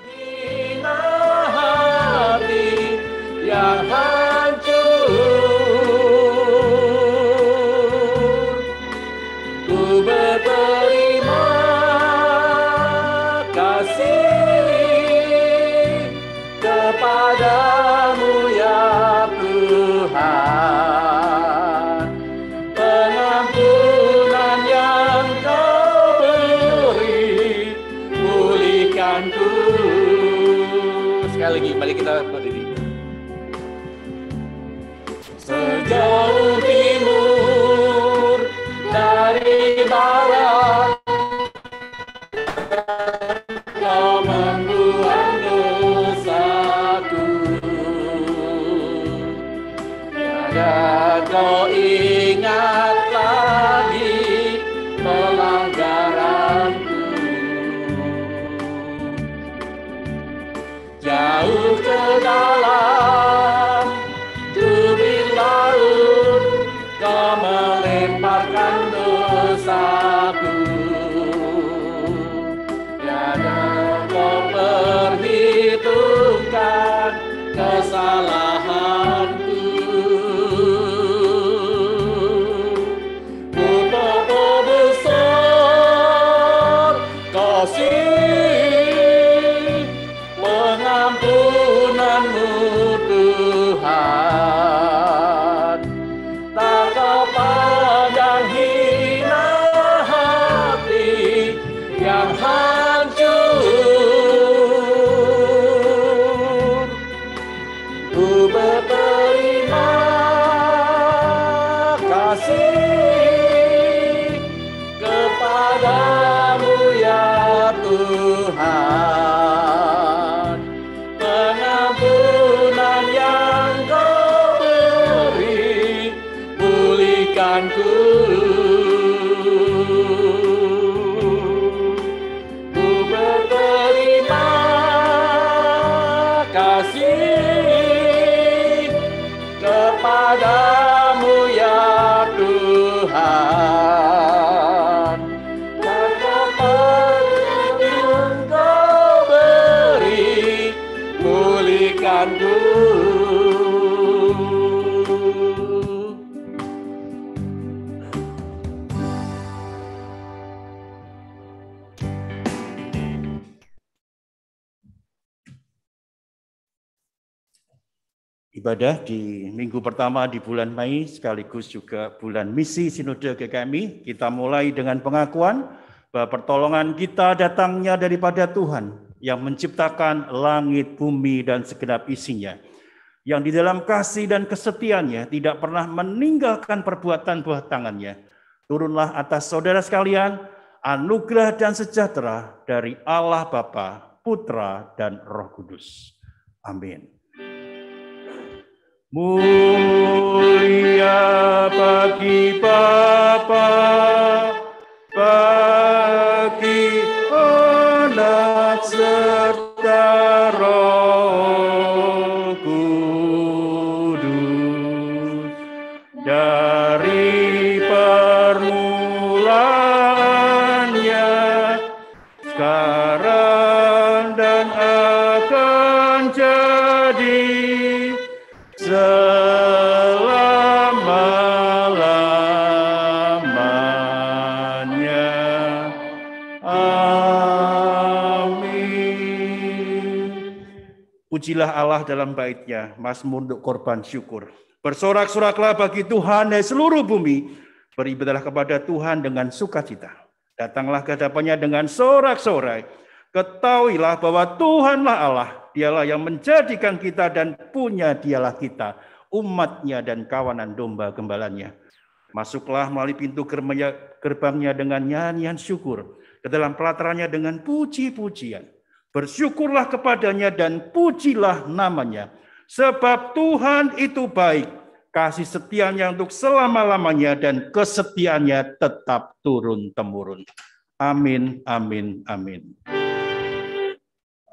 Hina hati yang hancur, ku berterima kasih kepadamu ya Tuhan, pengampunan yang kau beri, pulihkanku. Sekali lagi, mari kita berdiri. Sejauh timur dari barat, kau membuang dosaku. Tiada kau ingat lagi pelanggaranku. Jauh ke dalam tubir laut, kau melemparkan dosaku. Tiada kau perhitungkan kesalahanku. Betapa besar kasih pengampunanmu Tuhan, tak kau pandang hina hati yang hancur. Ku berterima kasih kepadamu ya Tuhan, pengampunan yang kau beri, pulihkanku. Ku berterima kasih kepadamu ya Tuhan, karena yang kau beri, pulihkanku. Ibadah di minggu pertama di bulan Mei sekaligus juga bulan misi Sinode GKMI, kita mulai dengan pengakuan bahwa pertolongan kita datangnya daripada Tuhan yang menciptakan langit, bumi, dan segenap isinya, yang di dalam kasih dan kesetiaannya tidak pernah meninggalkan perbuatan buah tangannya. Turunlah atas saudara sekalian anugerah dan sejahtera dari Allah Bapa, Putra, dan Roh Kudus. Amin. Mulia bagi Bapa, bagi Anak serta Roh Kudus, dari permulaannya, sekarang dan akan jadi selama-lamanya. Amin. Pujilah Allah dalam bait-Nya, Mazmur untuk korban syukur. Bersorak-soraklah bagi Tuhan dari seluruh bumi, beribadahlah kepada Tuhan dengan sukacita. Datanglah ke hadapannya dengan sorak-sorai. Ketahuilah bahwa Tuhanlah Allah, Dialah yang menjadikan kita dan punya Dialah kita, umatnya dan kawanan domba gembalanya. Masuklah melalui pintu gerbangnya dengan nyanyian syukur, ke dalam pelatarannya dengan puji-pujian. Bersyukurlah kepadanya dan pujilah namanya, sebab Tuhan itu baik, kasih setianya untuk selama-lamanya dan kesetiaannya tetap turun-temurun. Amin, amin, amin.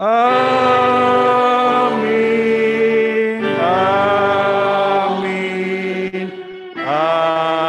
Amin, amin, amin.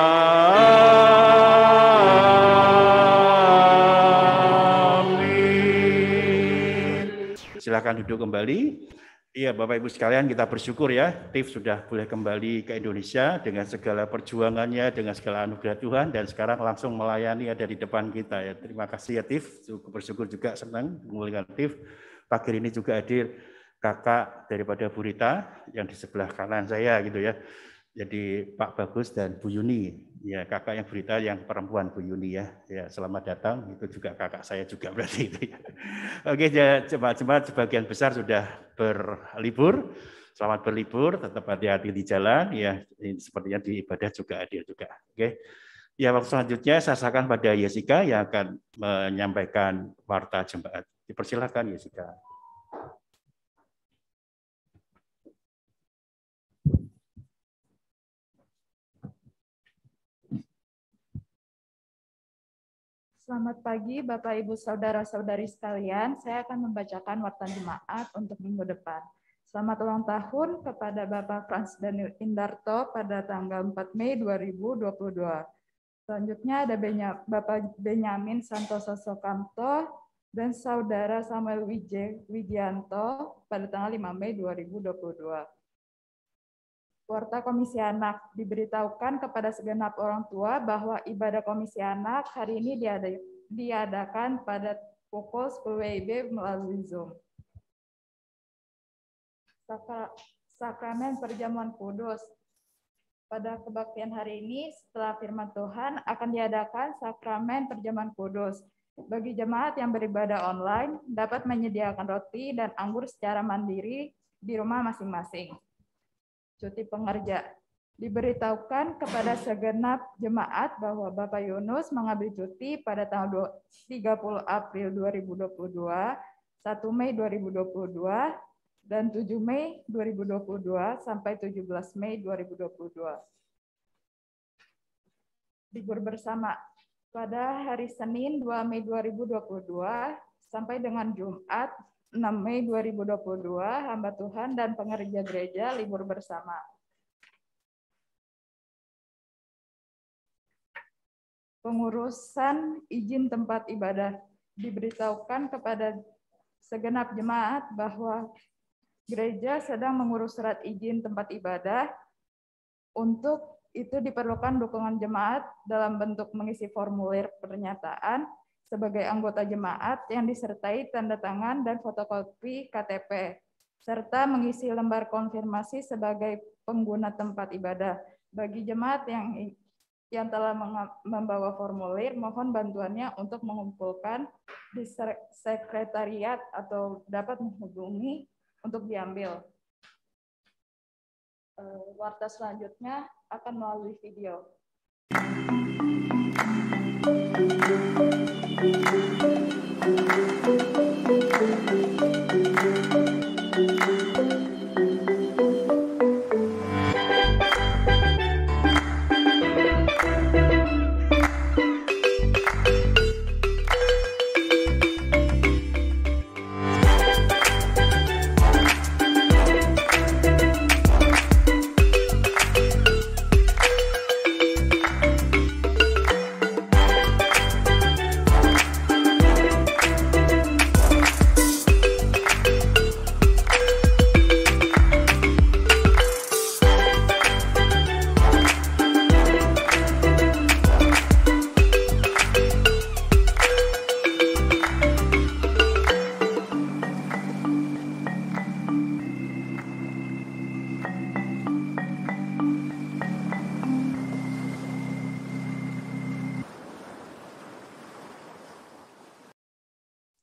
Silakan duduk kembali. Iya, Bapak Ibu sekalian, kita bersyukur ya, Tiff sudah boleh kembali ke Indonesia dengan segala perjuangannya, dengan segala anugerah Tuhan, dan sekarang langsung melayani ada di depan kita ya. Terima kasih ya Tiff, bersyukur juga senang mengulikan Tiff. Pagi ini juga hadir kakak daripada Bu Rita yang di sebelah kanan saya gitu ya. Jadi Pak Bagus dan Bu Yuni, ya kakak yang berita yang perempuan Bu Yuni ya. Ya selamat datang, itu juga kakak saya juga berarti itu ya. Oke, jemaat-jemaat sebagian besar sudah berlibur. Selamat berlibur, tetap hati-hati di jalan ya. Sepertinya di ibadah juga hadir juga. Oke. Ya, waktu selanjutnya saya serahkan pada Jessica yang akan menyampaikan warta jemaat. Dipersilakan Jessica. Selamat pagi Bapak Ibu Saudara-saudari sekalian, saya akan membacakan warta jemaat untuk minggu depan. Selamat ulang tahun kepada Bapak Frans Daniel Indarto pada tanggal 4 Mei 2022. Selanjutnya ada Bapak Benyamin Santoso Sokamto dan Saudara Samuel Wijianto pada tanggal 5 Mei 2022. Warta Komisi Anak, diberitahukan kepada segenap orang tua bahwa ibadah Komisi Anak hari ini diadakan pada pukul 10 WIB melalui Zoom. Sakramen Perjamuan Kudus. Pada kebaktian hari ini, setelah firman Tuhan, akan diadakan Sakramen Perjamuan Kudus. Bagi jemaat yang beribadah online, dapat menyediakan roti dan anggur secara mandiri di rumah masing-masing. Cuti pengerja. Diberitahukan kepada segenap jemaat bahwa Bapak Yunus mengambil cuti pada tanggal 30 April 2022, 1 Mei 2022, dan 7 Mei 2022 sampai 17 Mei 2022. Libur bersama. Pada hari Senin 2 Mei 2022 sampai dengan Jumat 6 Mei 2022, hamba Tuhan dan pengerja gereja libur bersama. Pengurusan izin tempat ibadah. Diberitahukan kepada segenap jemaat bahwa gereja sedang mengurus surat izin tempat ibadah. Untuk itu diperlukan dukungan jemaat dalam bentuk mengisi formulir pernyataan sebagai anggota jemaat yang disertai tanda tangan dan fotokopi KTP, serta mengisi lembar konfirmasi sebagai pengguna tempat ibadah. Bagi jemaat yang telah membawa formulir, mohon bantuannya untuk mengumpulkan di sekretariat atau dapat menghubungi untuk diambil. Warta selanjutnya akan melalui video.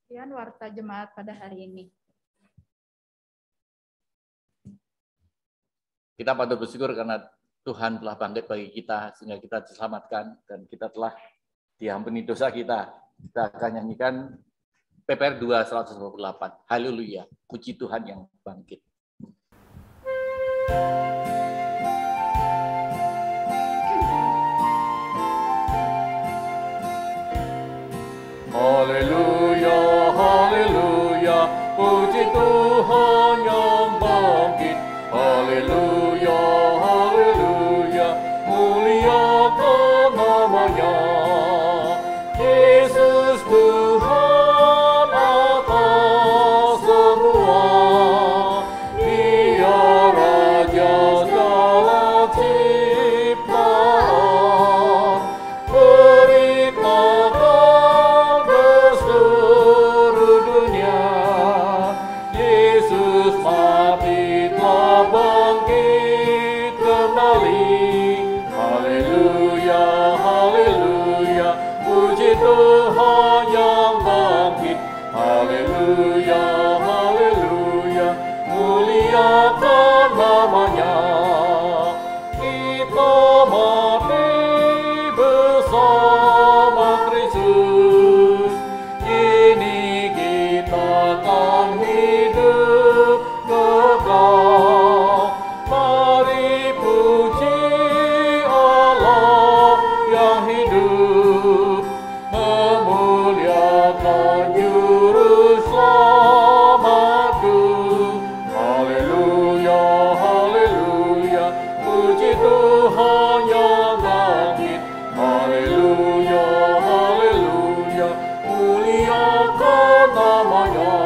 Sekian warta jemaat pada hari ini. Kita patut bersyukur karena Tuhan telah bangkit bagi kita sehingga kita diselamatkan dan kita telah diampuni dosa kita. Kita akan nyanyikan PPR 2 128. Haleluya. Puji Tuhan yang bangkit. Haleluya, haleluya, puji Tuhan yang bangkit. Haleluya, haleluya, muliakan namanya. Yesus Tuhan atas semua. Tuhan yang bangkit. Haleluya, haleluya, muliakan namanya. Kita mati bersama Kristus, kini kita akan hidup kekal. Mari puji Allah yang hidup, memuliakan Juru Selamatku. Haleluya, haleluya, puji Tuhan yang bangkit. Haleluya, haleluya, muliakan namanya.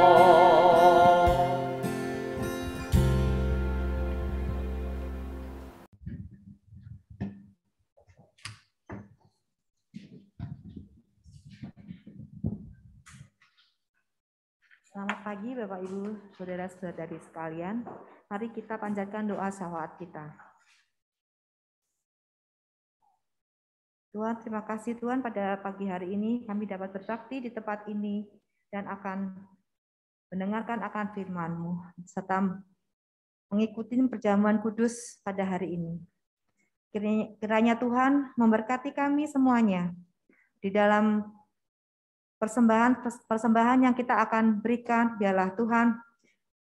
Selamat pagi Bapak Ibu, Saudara-saudari sekalian. Mari kita panjatkan doa syafaat kita. Tuhan, terima kasih Tuhan pada pagi hari ini kami dapat berbakti di tempat ini dan akan mendengarkan akan firman-Mu serta mengikuti perjamuan kudus pada hari ini. Kiranya Tuhan memberkati kami semuanya di dalam persembahan yang kita akan berikan. Biarlah Tuhan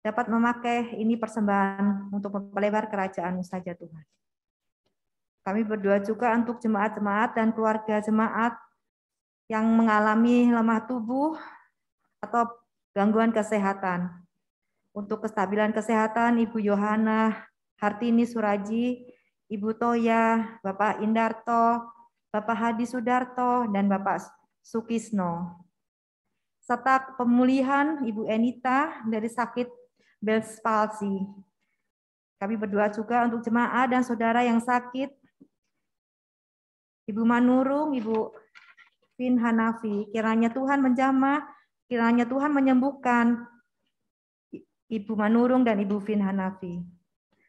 dapat memakai ini persembahan untuk mempelebar kerajaan-Mu saja Tuhan. Kami berdoa juga untuk jemaat-jemaat dan keluarga jemaat yang mengalami lemah tubuh atau gangguan kesehatan. Untuk kestabilan kesehatan Ibu Yohana Hartini Suraji, Ibu Toya, Bapak Indarto, Bapak Hadi Sudarto, dan Bapak Sukisno. Serta pemulihan Ibu Enita dari sakit Bell's palsy. Kami berdoa juga untuk jemaat dan saudara yang sakit, Ibu Manurung, Ibu Vin Hanafi. Kiranya Tuhan menjamah, kiranya Tuhan menyembuhkan Ibu Manurung dan Ibu Vin Hanafi.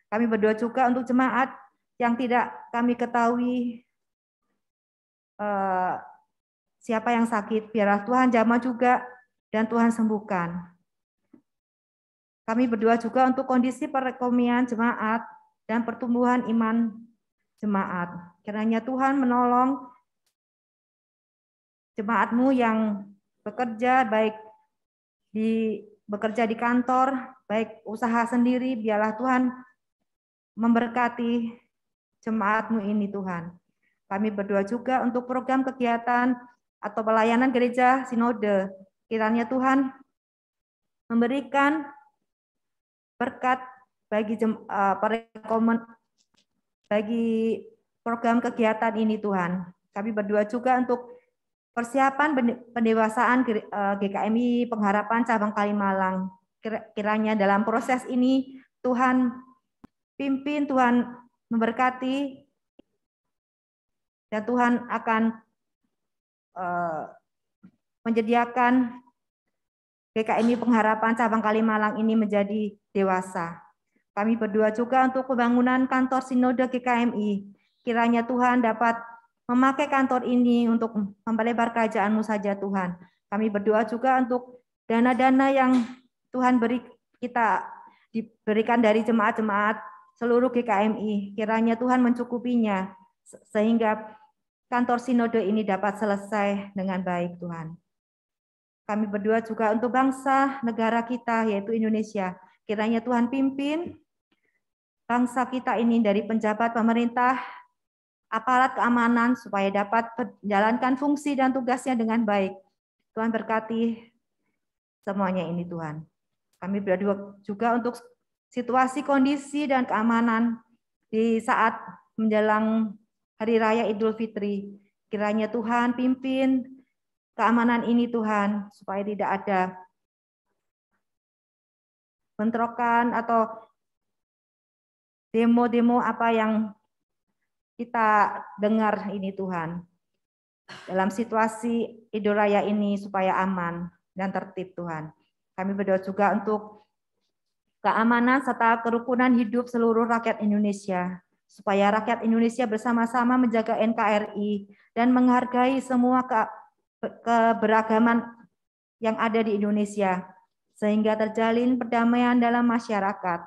Kami berdoa juga untuk jemaat yang tidak kami ketahui siapa yang sakit. Biarlah Tuhan jamah juga dan Tuhan sembuhkan. Kami berdoa juga untuk kondisi perekonomian jemaat dan pertumbuhan iman jemaat. Kiranya Tuhan menolong jemaat-Mu yang bekerja, baik bekerja di kantor, baik usaha sendiri. Biarlah Tuhan memberkati jemaat-Mu ini Tuhan. Kami berdoa juga untuk program kegiatan atau pelayanan gereja sinode. Kiranya Tuhan memberikan berkat bagi program kegiatan ini Tuhan. Kami berdoa juga untuk persiapan pendewasaan GKMI Pengharapan Cabang Kalimalang. Kiranya dalam proses ini Tuhan pimpin, Tuhan memberkati, dan Tuhan akan menyediakan GKMI Pengharapan Cabang Kalimalang ini menjadi dewasa. Kami berdoa juga untuk pembangunan kantor sinode GKMI. Kiranya Tuhan dapat memakai kantor ini untuk mempelebar kerajaan-Mu saja Tuhan. Kami berdoa juga untuk dana-dana yang Tuhan diberikan dari jemaat-jemaat seluruh GKMI. Kiranya Tuhan mencukupinya sehingga kantor sinode ini dapat selesai dengan baik Tuhan. Kami berdoa juga untuk bangsa negara kita yaitu Indonesia. Kiranya Tuhan pimpin bangsa kita ini dari penjabat pemerintah, aparat keamanan supaya dapat menjalankan fungsi dan tugasnya dengan baik. Tuhan berkati semuanya ini Tuhan. Kami berdoa juga untuk situasi, kondisi, dan keamanan di saat menjelang Hari Raya Idul Fitri. Kiranya Tuhan pimpin keamanan ini Tuhan, supaya tidak ada bentrokan atau demo-demo apa yang kita dengar ini Tuhan. Dalam situasi Idul Raya ini supaya aman dan tertib Tuhan. Kami berdoa juga untuk keamanan serta kerukunan hidup seluruh rakyat Indonesia, supaya rakyat Indonesia bersama-sama menjaga NKRI dan menghargai semua keberagaman yang ada di Indonesia, sehingga terjalin perdamaian dalam masyarakat.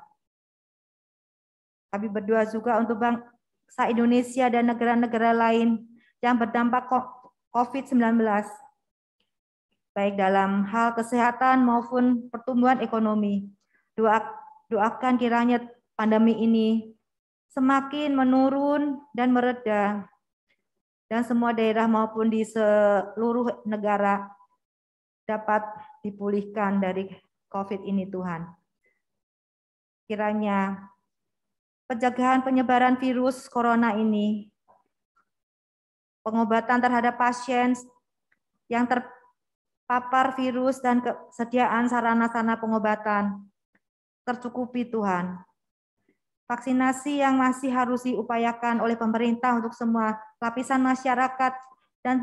Kami berdoa juga untuk bangsa Indonesia dan negara-negara lain yang berdampak COVID-19, baik dalam hal kesehatan maupun pertumbuhan ekonomi. Doakan kiranya pandemi ini semakin menurun dan mereda, dan semua daerah maupun di seluruh negara dapat dipulihkan dari COVID ini, Tuhan. Kiranya pencegahan penyebaran virus corona ini, pengobatan terhadap pasien yang terpapar virus dan kesediaan sarana-sarana pengobatan tercukupi, Tuhan. Vaksinasi yang masih harus diupayakan oleh pemerintah untuk semua lapisan masyarakat dan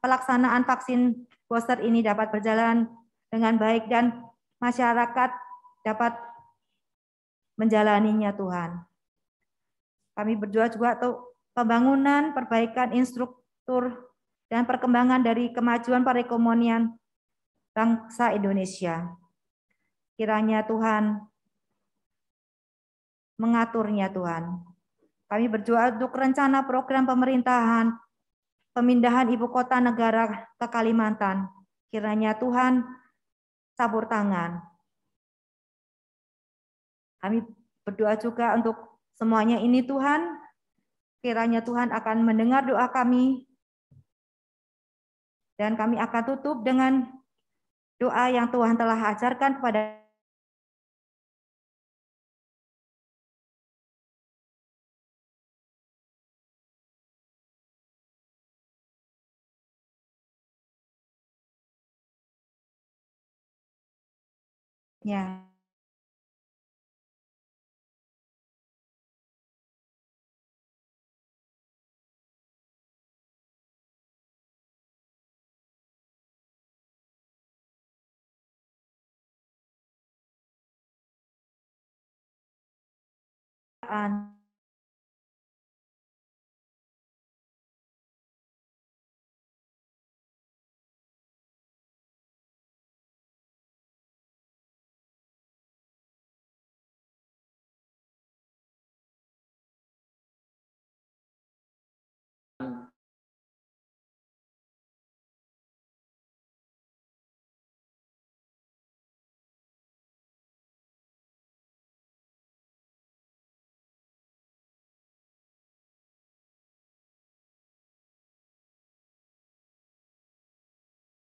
pelaksanaan vaksin booster ini dapat berjalan dengan baik dan masyarakat dapat menjalaninya, Tuhan. Kami berdoa juga untuk pembangunan, perbaikan infrastruktur, dan perkembangan dari kemajuan perekonomian bangsa Indonesia. Kiranya Tuhan mengaturnya, Tuhan. Kami berdoa untuk rencana program pemerintahan pemindahan ibu kota negara ke Kalimantan. Kiranya Tuhan cabur tangan. Kami berdoa juga untuk semuanya ini, Tuhan. Kiranya Tuhan akan mendengar doa kami. Dan kami akan tutup dengan doa yang Tuhan telah ajarkan kepada ya.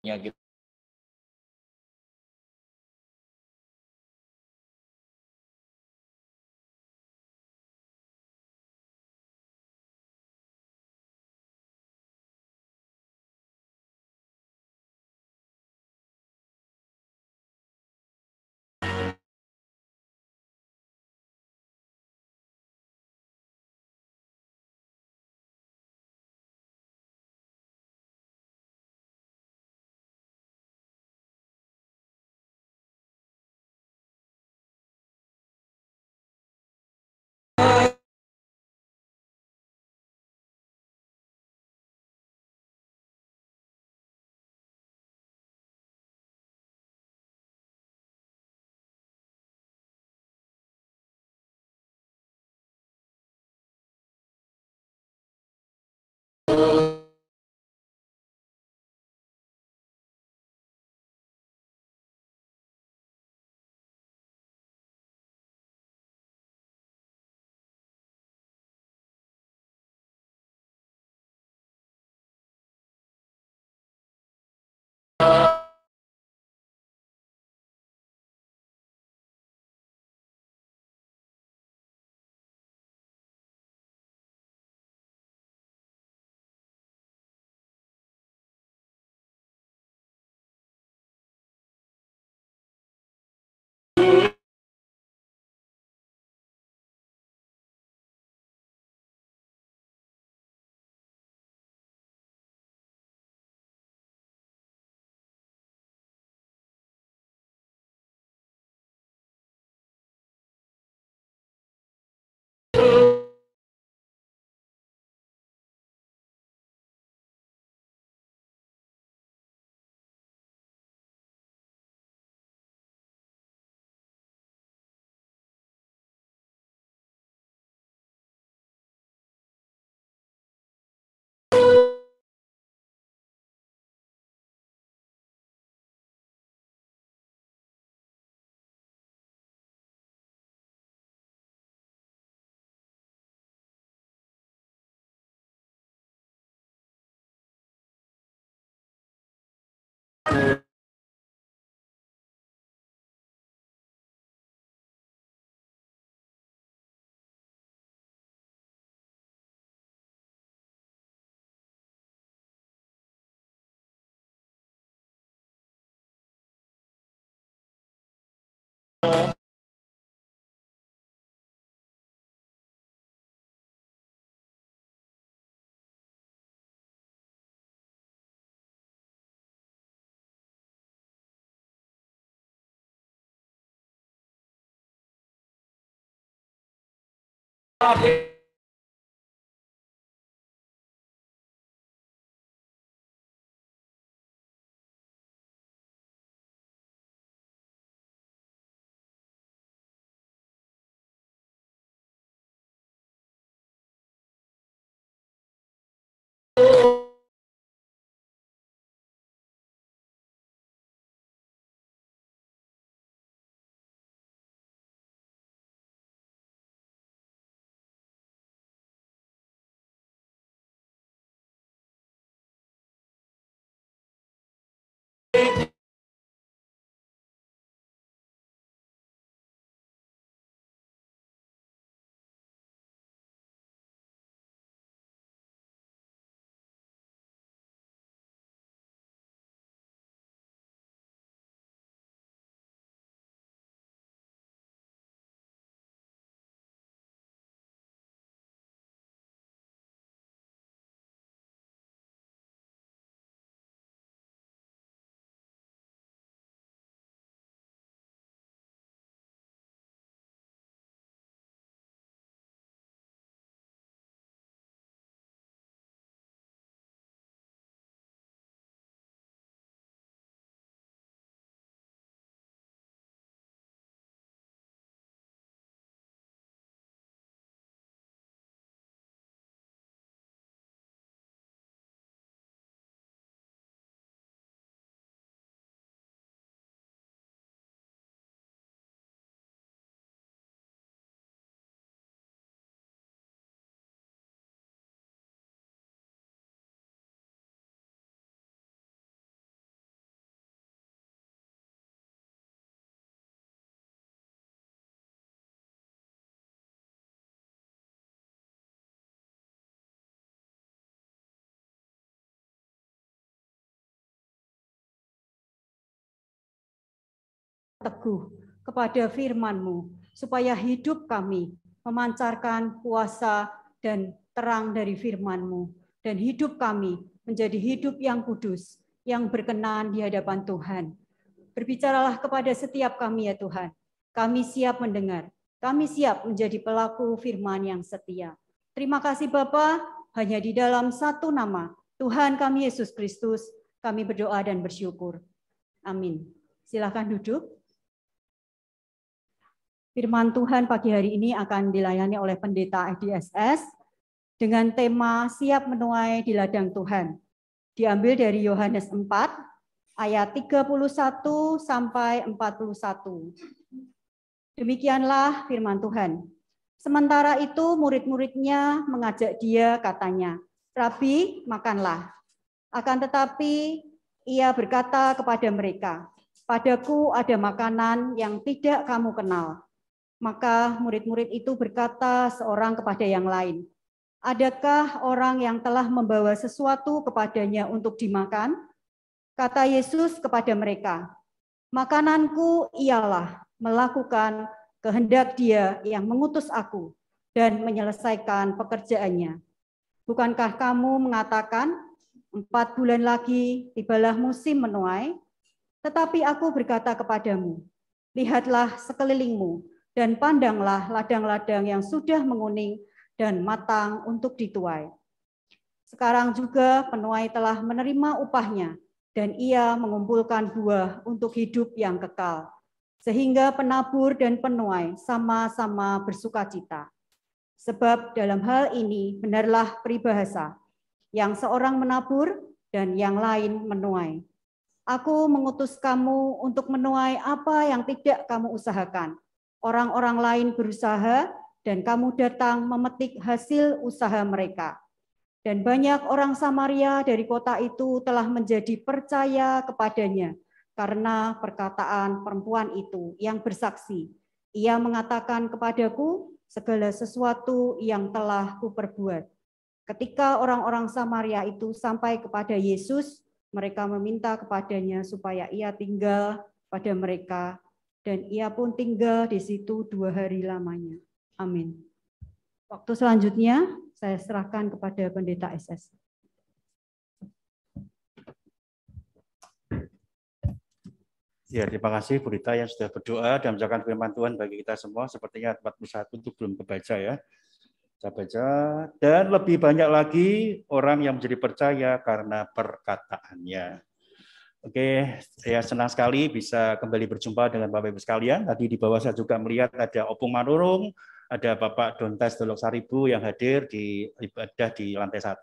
Ya, teguh kepada firman-Mu, supaya hidup kami memancarkan kuasa dan terang dari firman-Mu, dan hidup kami menjadi hidup yang kudus, yang berkenan di hadapan Tuhan. Berbicaralah kepada setiap kami ya Tuhan. Kami siap mendengar, kami siap menjadi pelaku firman yang setia. Terima kasih Bapa, hanya di dalam satu nama, Tuhan kami Yesus Kristus, kami berdoa dan bersyukur. Amin. Silakan duduk. Firman Tuhan pagi hari ini akan dilayani oleh Pendeta FDSS dengan tema Siap Menuai di Ladang Tuhan. Diambil dari Yohanes 4 ayat 31 sampai 41. Demikianlah firman Tuhan. Sementara itu murid-muridnya mengajak dia, katanya, "Rabi, makanlah." Akan tetapi ia berkata kepada mereka, "Padaku ada makanan yang tidak kamu kenal." Maka murid-murid itu berkata seorang kepada yang lain, "Adakah orang yang telah membawa sesuatu kepadanya untuk dimakan?" Kata Yesus kepada mereka, "Makananku ialah melakukan kehendak Dia yang mengutus aku dan menyelesaikan pekerjaannya. Bukankah kamu mengatakan, 4 bulan lagi tibalah musim menuai? Tetapi aku berkata kepadamu, lihatlah sekelilingmu, dan pandanglah ladang-ladang yang sudah menguning dan matang untuk dituai. Sekarang juga penuai telah menerima upahnya, dan ia mengumpulkan buah untuk hidup yang kekal, sehingga penabur dan penuai sama-sama bersukacita. Sebab dalam hal ini benarlah peribahasa, yang seorang menabur dan yang lain menuai. Aku mengutus kamu untuk menuai apa yang tidak kamu usahakan. Orang-orang lain berusaha dan kamu datang memetik hasil usaha mereka. Dan banyak orang Samaria dari kota itu telah menjadi percaya kepadanya karena perkataan perempuan itu yang bersaksi. Ia mengatakan kepadaku segala sesuatu yang telah kuperbuat. Ketika orang-orang Samaria itu sampai kepada Yesus, mereka meminta kepadanya supaya ia tinggal pada mereka, dan ia pun tinggal di situ 2 hari lamanya. Amin. Waktu selanjutnya saya serahkan kepada Pendeta SS. Ya, terima kasih Bu Rita yang sudah berdoa dan mengucapkan firman Tuhan bagi kita semua. Sepertinya 41 itu belum kebaca ya. Saya baca, dan lebih banyak lagi orang yang menjadi percaya karena perkataannya. Oke, saya senang sekali bisa kembali berjumpa dengan Bapak Ibu sekalian. Tadi di bawah saya juga melihat ada Opung Manurung, ada Bapak Dontes Dolok Saribu yang hadir di ibadah di lantai 1.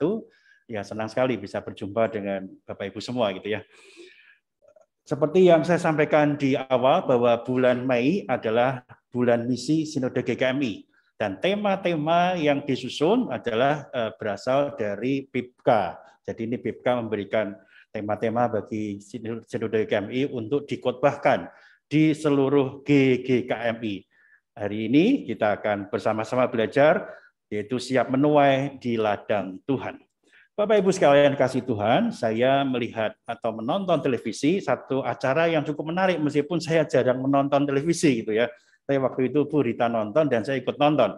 Ya, senang sekali bisa berjumpa dengan Bapak Ibu semua gitu ya. Seperti yang saya sampaikan di awal bahwa bulan Mei adalah bulan misi Sinode GKMI dan tema-tema yang disusun adalah berasal dari PIPKA. Jadi ini PIPKA memberikan tema-tema bagi Sinode GKMI untuk dikhotbahkan di seluruh GKMI. Hari ini kita akan bersama-sama belajar yaitu siap menuai di ladang Tuhan. Bapak Ibu sekalian kasih Tuhan, saya melihat atau menonton televisi satu acara yang cukup menarik meskipun saya jarang menonton televisi gitu ya. Tapi waktu itu Bu Rita nonton dan saya ikut nonton.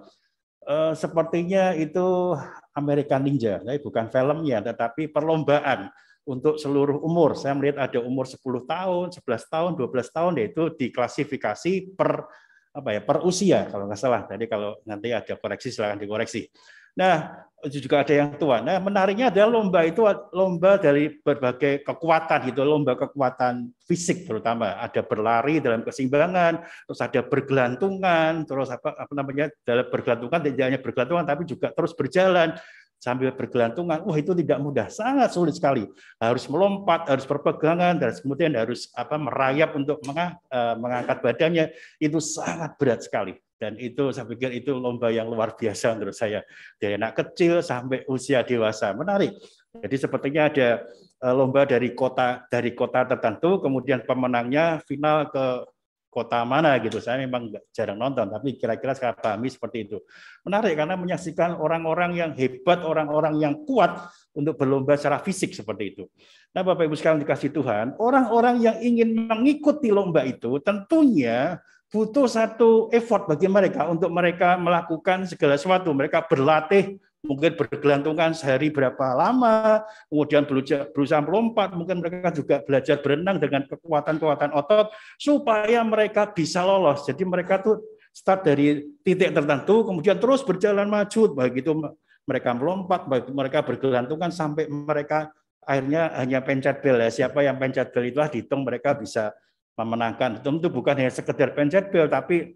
Sepertinya itu American Ninja, bukan filmnya tetapi perlombaan untuk seluruh umur. Saya melihat ada umur 10 tahun, 11 tahun, 12 tahun yaitu diklasifikasi per usia kalau nggak salah. Jadi kalau nanti ada koreksi silakan dikoreksi. Nah, itu juga ada yang tua. Nah, menariknya adalah lomba itu lomba dari berbagai kekuatan gitu, lomba kekuatan fisik terutama. Ada berlari dalam keseimbangan, terus ada bergelantungan, terus dalam bergelantungan tidak hanya bergelantungan tapi juga terus berjalan sambil bergelantungan. Wah, itu tidak mudah, sangat sulit sekali. Harus melompat, harus berpegangan, dan kemudian harus merayap untuk mengangkat badannya. Itu sangat berat sekali. Dan itu saya pikir itu lomba yang luar biasa menurut saya. Dari anak kecil sampai usia dewasa. Menarik. Jadi sepertinya ada lomba dari kota tertentu, kemudian pemenangnya final ke kota mana gitu. Saya memang jarang nonton, tapi kira-kira saya pahami seperti itu. Menarik karena menyaksikan orang-orang yang hebat, orang-orang yang kuat untuk berlomba secara fisik seperti itu. Nah, Bapak Ibu sekalian dikasih Tuhan, orang-orang yang ingin mengikuti lomba itu tentunya butuh satu effort bagi mereka untuk mereka melakukan segala sesuatu. Mereka berlatih, mungkin bergelantungan sehari berapa lama, kemudian berusaha melompat, mungkin mereka juga belajar berenang dengan kekuatan-kekuatan otot, supaya mereka bisa lolos. Jadi mereka tuh start dari titik tertentu, kemudian terus berjalan maju, begitu mereka melompat, begitu mereka bergelantungan, sampai mereka akhirnya hanya pencet bel. Ya, siapa yang pencet bel itulah dihitung mereka bisa memenangkan. Tentu bukan hanya sekedar pencet bel, tapi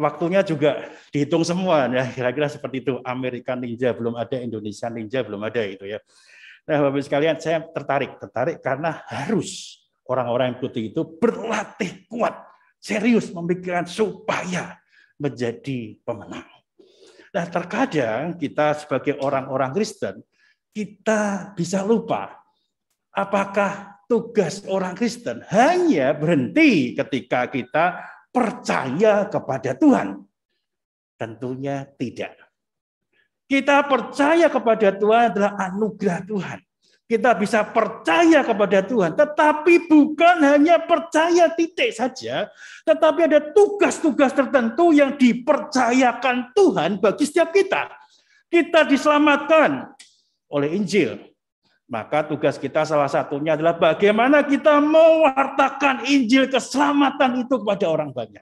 waktunya juga dihitung semua. Ya, kira-kira seperti itu. American Ninja belum ada, Indonesia Ninja belum ada itu ya. Nah, Bapak sekalian, saya tertarik karena harus orang-orang yang putih itu berlatih kuat, serius memikirkan supaya menjadi pemenang. Nah, terkadang kita sebagai orang-orang Kristen, kita bisa lupa apakah tugas orang Kristen hanya berhenti ketika kita percaya kepada Tuhan. Tentunya tidak. Kita percaya kepada Tuhan adalah anugerah Tuhan. Kita bisa percaya kepada Tuhan, tetapi bukan hanya percaya titik saja, tetapi ada tugas-tugas tertentu yang dipercayakan Tuhan bagi setiap kita. Kita diselamatkan oleh Injil. Maka tugas kita salah satunya adalah bagaimana kita mewartakan Injil keselamatan itu kepada orang banyak.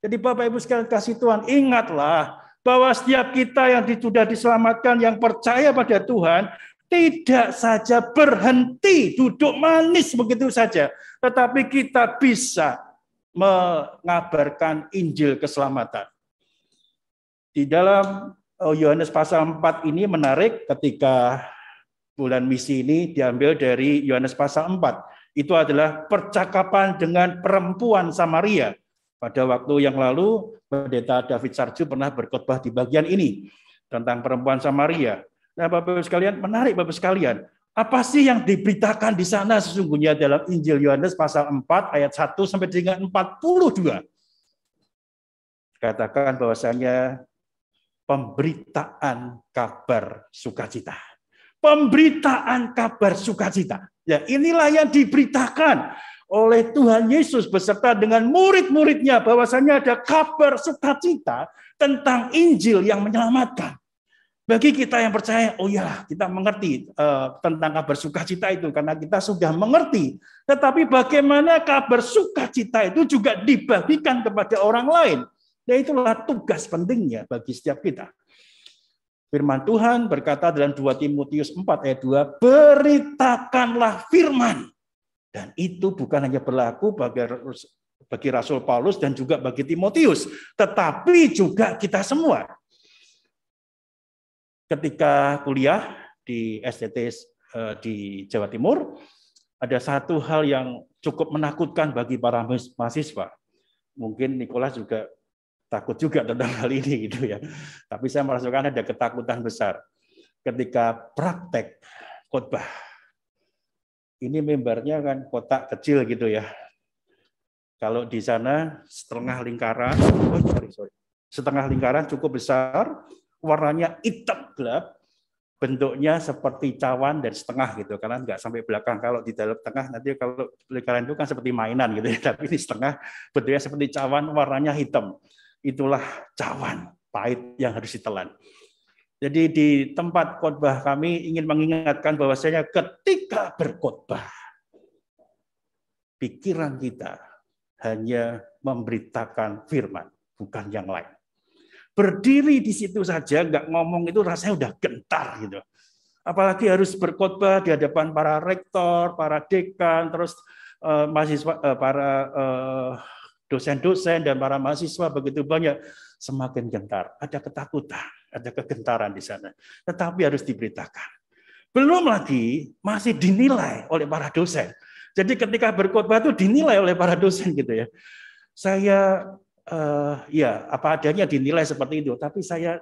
Jadi Bapak Ibu sekalian kasih Tuhan, ingatlah bahwa setiap kita yang sudah diselamatkan, yang percaya pada Tuhan, tidak saja berhenti duduk manis begitu saja, tetapi kita bisa mengabarkan Injil keselamatan. Di dalam Yohanes pasal 4 ini menarik ketika bulan misi ini diambil dari Yohanes pasal 4. Itu adalah percakapan dengan perempuan Samaria. Pada waktu yang lalu, Pendeta David Sarju pernah berkhotbah di bagian ini tentang perempuan Samaria. Nah, Bapak sekalian, menarik Bapak sekalian. Apa sih yang diberitakan di sana sesungguhnya dalam Injil Yohanes pasal 4 ayat 1 sampai dengan 42? Katakan bahwasanya pemberitaan kabar sukacita. Pemberitaan kabar sukacita. Ya, inilah yang diberitakan oleh Tuhan Yesus beserta dengan murid-muridnya bahwasanya ada kabar sukacita tentang Injil yang menyelamatkan. Bagi kita yang percaya, oh ya, kita mengerti tentang kabar sukacita itu karena kita sudah mengerti. Tetapi bagaimana kabar sukacita itu juga dibagikan kepada orang lain. Dan itulah tugas pentingnya bagi setiap kita. Firman Tuhan berkata dalam 2 Timotius 4 ayat 2, beritakanlah firman. Dan itu bukan hanya berlaku bagi Rasul Paulus dan juga bagi Timotius, tetapi juga kita semua. Ketika kuliah di STT di Jawa Timur, ada satu hal yang cukup menakutkan bagi para mahasiswa. Mungkin Nicholas juga takut juga tentang hal ini gitu ya. Tapi saya merasakan ada ketakutan besar ketika praktek khotbah. Ini mimbarnya kan kotak kecil gitu ya. Kalau di sana setengah lingkaran, setengah lingkaran cukup besar, warnanya hitam gelap, bentuknya seperti cawan dan setengah gitu, karena nggak sampai belakang. Kalau di dalam tengah nanti kalau lingkaran itu kan seperti mainan gitu ya, tapi di setengah bentuknya seperti cawan, warnanya hitam. Itulah cawan pahit yang harus ditelan. Jadi di tempat khotbah kami ingin mengingatkan bahwasanya ketika berkhotbah, pikiran kita hanya memberitakan firman, bukan yang lain. Berdiri di situ saja, nggak ngomong itu rasanya udah gentar gitu. Apalagi harus berkhotbah di hadapan para rektor, para dekan, terus mahasiswa, para dosen-dosen dan para mahasiswa begitu banyak, semakin gentar. Ada ketakutan, ada kegentaran di sana. Tetapi harus diberitakan. Belum lagi masih dinilai oleh para dosen. Jadi ketika berkhotbah itu dinilai oleh para dosen gitu ya. Saya ya apa adanya dinilai seperti itu, tapi saya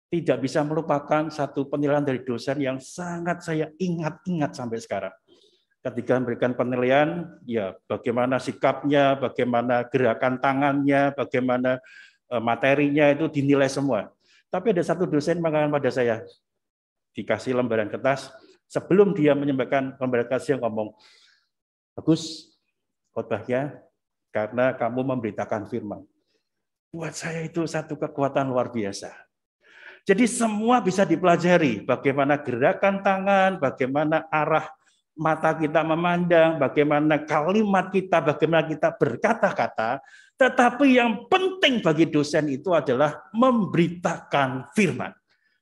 tidak bisa melupakan satu penilaian dari dosen yang sangat saya ingat-ingat sampai sekarang. Ketika memberikan penilaian, ya bagaimana sikapnya, bagaimana gerakan tangannya, bagaimana materinya itu dinilai semua. Tapi ada satu dosen mengatakan pada saya, dikasih lembaran kertas, sebelum dia menyampaikan lembaran kertas yang ngomong, bagus khotbahnya karena kamu memberitakan firman. Buat saya itu satu kekuatan luar biasa. Jadi semua bisa dipelajari, bagaimana gerakan tangan, bagaimana arah mata kita memandang, bagaimana kalimat kita, bagaimana kita berkata-kata, tetapi yang penting bagi dosen itu adalah memberitakan firman.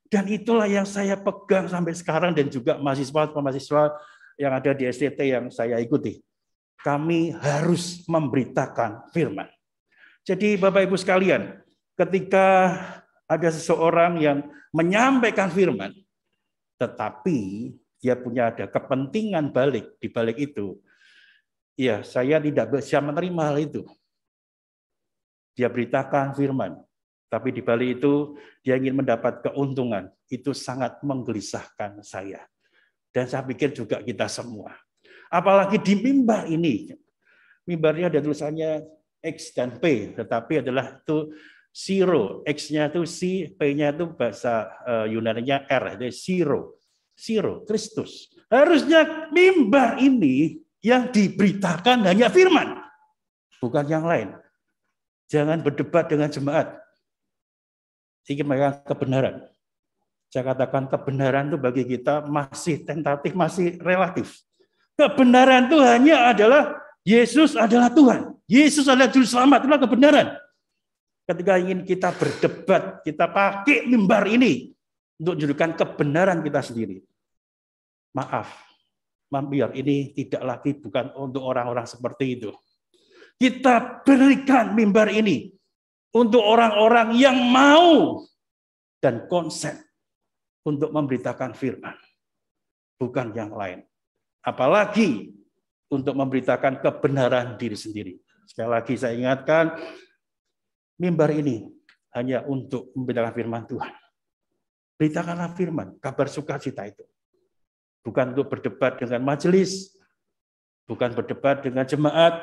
Dan itulah yang saya pegang sampai sekarang dan juga mahasiswa-mahasiswa yang ada di STT yang saya ikuti. Kami harus memberitakan firman. Jadi Bapak Ibu sekalian, ketika ada seseorang yang menyampaikan firman, tetapi dia punya ada kepentingan balik di balik itu. Ya, saya tidak bisa menerima hal itu. Dia beritakan firman, tapi di balik itu dia ingin mendapat keuntungan. Itu sangat menggelisahkan saya. Dan saya pikir juga kita semua. Apalagi di mimbar ini. Mimbarnya ada tulisannya X dan P, tetapi adalah itu zero. X-nya itu C, P-nya itu bahasa Yunani-nya R, itu zero. Zero, Kristus. Harusnya mimbar ini yang diberitakan hanya firman, bukan yang lain. Jangan berdebat dengan jemaat. Ingin memegang kebenaran. Saya katakan kebenaran itu bagi kita masih tentatif, masih relatif. Kebenaran itu hanya adalah Yesus adalah Tuhan. Yesus adalah Juru Selamat, itulah kebenaran. Ketika ingin kita berdebat, kita pakai mimbar ini untuk menunjukkan kebenaran kita sendiri. Maaf, mimbar ini tidak lagi bukan untuk orang-orang seperti itu. Kita berikan mimbar ini untuk orang-orang yang mau dan konsen untuk memberitakan firman, bukan yang lain. Apalagi untuk memberitakan kebenaran diri sendiri. Sekali lagi saya ingatkan, mimbar ini hanya untuk memberitakan firman Tuhan. Beritakanlah firman, kabar sukacita itu. Bukan untuk berdebat dengan majelis, bukan berdebat dengan jemaat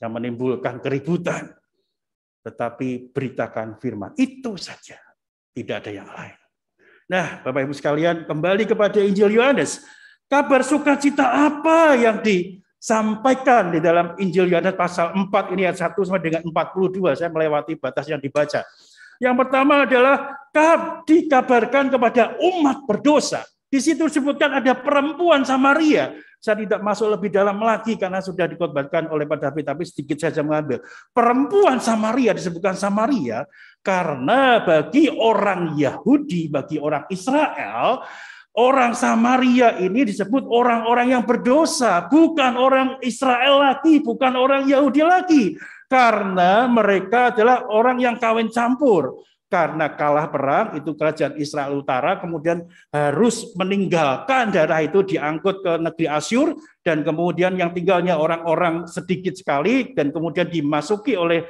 yang menimbulkan keributan, tetapi beritakan firman. Itu saja, tidak ada yang lain. Nah, Bapak Ibu sekalian, kembali kepada Injil Yohanes. Kabar sukacita apa yang Sampaikan di dalam Injil Yohanes pasal 4 ini ayat 1 sampai dengan 42. Saya melewati batas yang dibaca. Yang pertama adalah dikabarkan kepada umat berdosa. Di situ disebutkan ada perempuan Samaria. Saya tidak masuk lebih dalam lagi karena sudah dikotbahkan oleh Pak David, tapi sedikit saja mengambil. Perempuan Samaria disebutkan Samaria karena bagi orang Yahudi, bagi orang Israel, orang Samaria ini disebut orang-orang yang berdosa, bukan orang Israel lagi, bukan orang Yahudi lagi. Karena mereka adalah orang yang kawin campur. Karena kalah perang, itu kerajaan Israel Utara, kemudian harus meninggalkan daerah itu, diangkut ke negeri Asyur, dan kemudian yang tinggalnya orang-orang sedikit sekali, dan kemudian dimasuki oleh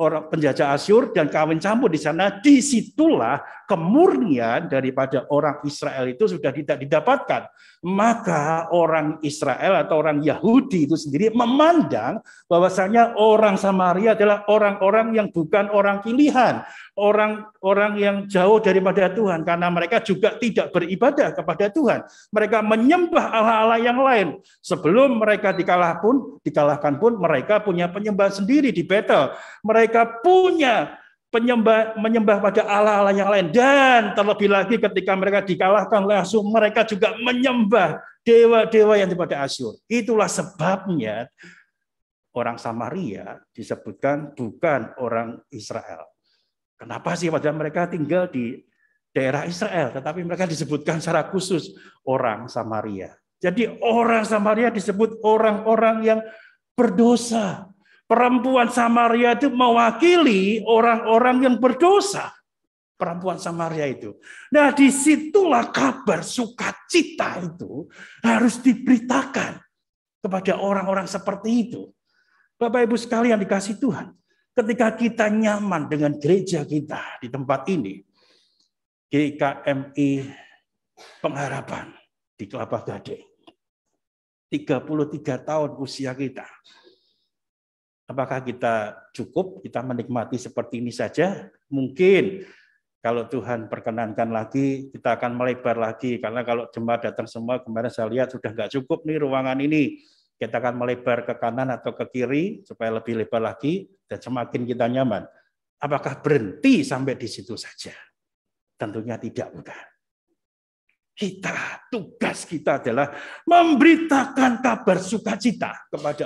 orang penjajah Asyur dan kawin campur di sana. Disitulah kemurnian daripada orang Israel itu sudah tidak didapatkan. Maka orang Israel atau orang Yahudi itu sendiri memandang bahwasanya orang Samaria adalah orang-orang yang bukan orang pilihan, orang-orang yang jauh daripada Tuhan, karena mereka juga tidak beribadah kepada Tuhan. Mereka menyembah allah-allah yang lain. Sebelum mereka dikalahkan pun mereka punya penyembah sendiri di Betel. Mereka punya menyembah pada allah-allah yang lain, dan terlebih lagi ketika mereka dikalahkan langsung mereka juga menyembah dewa-dewa yang daripada Asyur. Itulah sebabnya orang Samaria disebutkan bukan orang Israel. Kenapa sih? Padahal mereka tinggal di daerah Israel, tetapi mereka disebutkan secara khusus orang Samaria. Jadi orang Samaria disebut orang-orang yang berdosa. Perempuan Samaria itu mewakili orang-orang yang berdosa. Perempuan Samaria itu. Nah, disitulah kabar sukacita itu harus diberitakan kepada orang-orang seperti itu. Bapak Ibu sekalian dikasih Tuhan, ketika kita nyaman dengan gereja kita di tempat ini, GKMI Pengharapan di Kelapa Gading, 33 tahun usia kita. Apakah kita cukup, kita menikmati seperti ini saja? Mungkin kalau Tuhan perkenankan lagi, kita akan melebar lagi. Karena kalau jemaat datang semua, kemarin saya lihat sudah nggak cukup nih ruangan ini. Kita akan melebar ke kanan atau ke kiri, supaya lebih lebar lagi, dan semakin kita nyaman. Apakah berhenti sampai di situ saja? Tentunya tidak, bukan. Tugas kita adalah memberitakan kabar sukacita kepada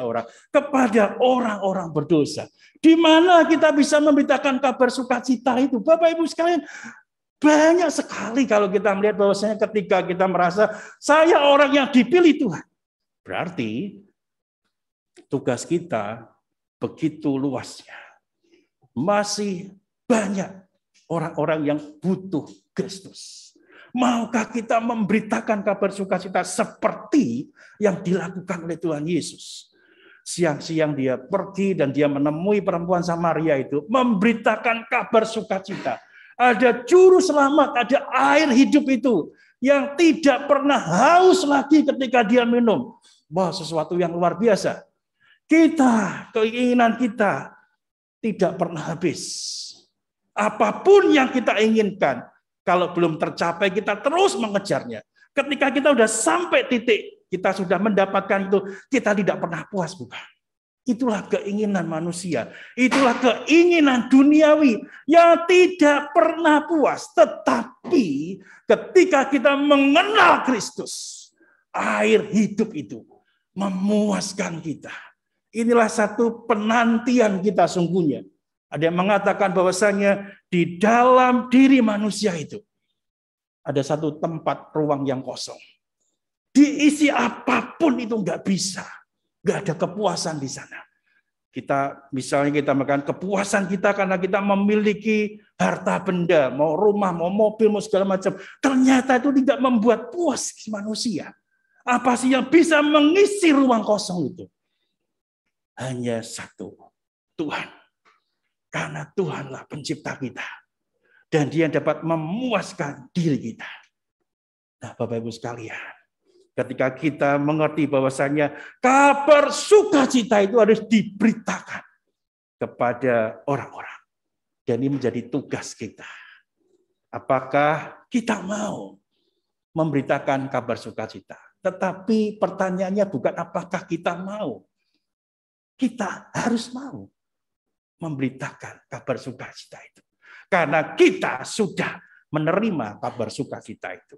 orang-orang berdosa. Di mana kita bisa memberitakan kabar sukacita itu? Bapak Ibu sekalian, banyak sekali kalau kita melihat bahwasanya ketika kita merasa saya orang yang dipilih Tuhan, berarti tugas kita begitu luasnya. Masih banyak orang-orang yang butuh Kristus. Maukah kita memberitakan kabar sukacita seperti yang dilakukan oleh Tuhan Yesus? Siang-siang dia pergi dan dia menemui perempuan Samaria itu, memberitakan kabar sukacita. Ada juru selamat, ada air hidup itu yang tidak pernah haus lagi ketika dia minum. Wah, sesuatu yang luar biasa. Keinginan kita tidak pernah habis. Apapun yang kita inginkan, kalau belum tercapai, kita terus mengejarnya. Ketika kita sudah sampai titik, kita sudah mendapatkan itu, kita tidak pernah puas, bukan? Itulah keinginan manusia. Itulah keinginan duniawi yang tidak pernah puas. Tetapi ketika kita mengenal Kristus, air hidup itu memuaskan kita. Inilah satu penantian kita sungguhnya. Ada yang mengatakan bahwasanya di dalam diri manusia itu ada satu tempat ruang yang kosong. Diisi apapun itu nggak bisa. Nggak ada kepuasan di sana. Misalnya kita makan kepuasan kita karena kita memiliki harta benda, mau rumah, mau mobil, mau segala macam. Ternyata itu tidak membuat puas manusia. Apa sih yang bisa mengisi ruang kosong itu? Hanya satu, Tuhan. Karena Tuhanlah pencipta kita. Dan Dia dapat memuaskan diri kita. Nah, Bapak Ibu sekalian, ketika kita mengerti bahwasannya kabar sukacita itu harus diberitakan kepada orang-orang. Dan ini menjadi tugas kita. Apakah kita mau memberitakan kabar sukacita? Tetapi pertanyaannya bukan apakah kita mau. Kita harus mau memberitakan kabar sukacita itu. Karena kita sudah menerima kabar sukacita itu.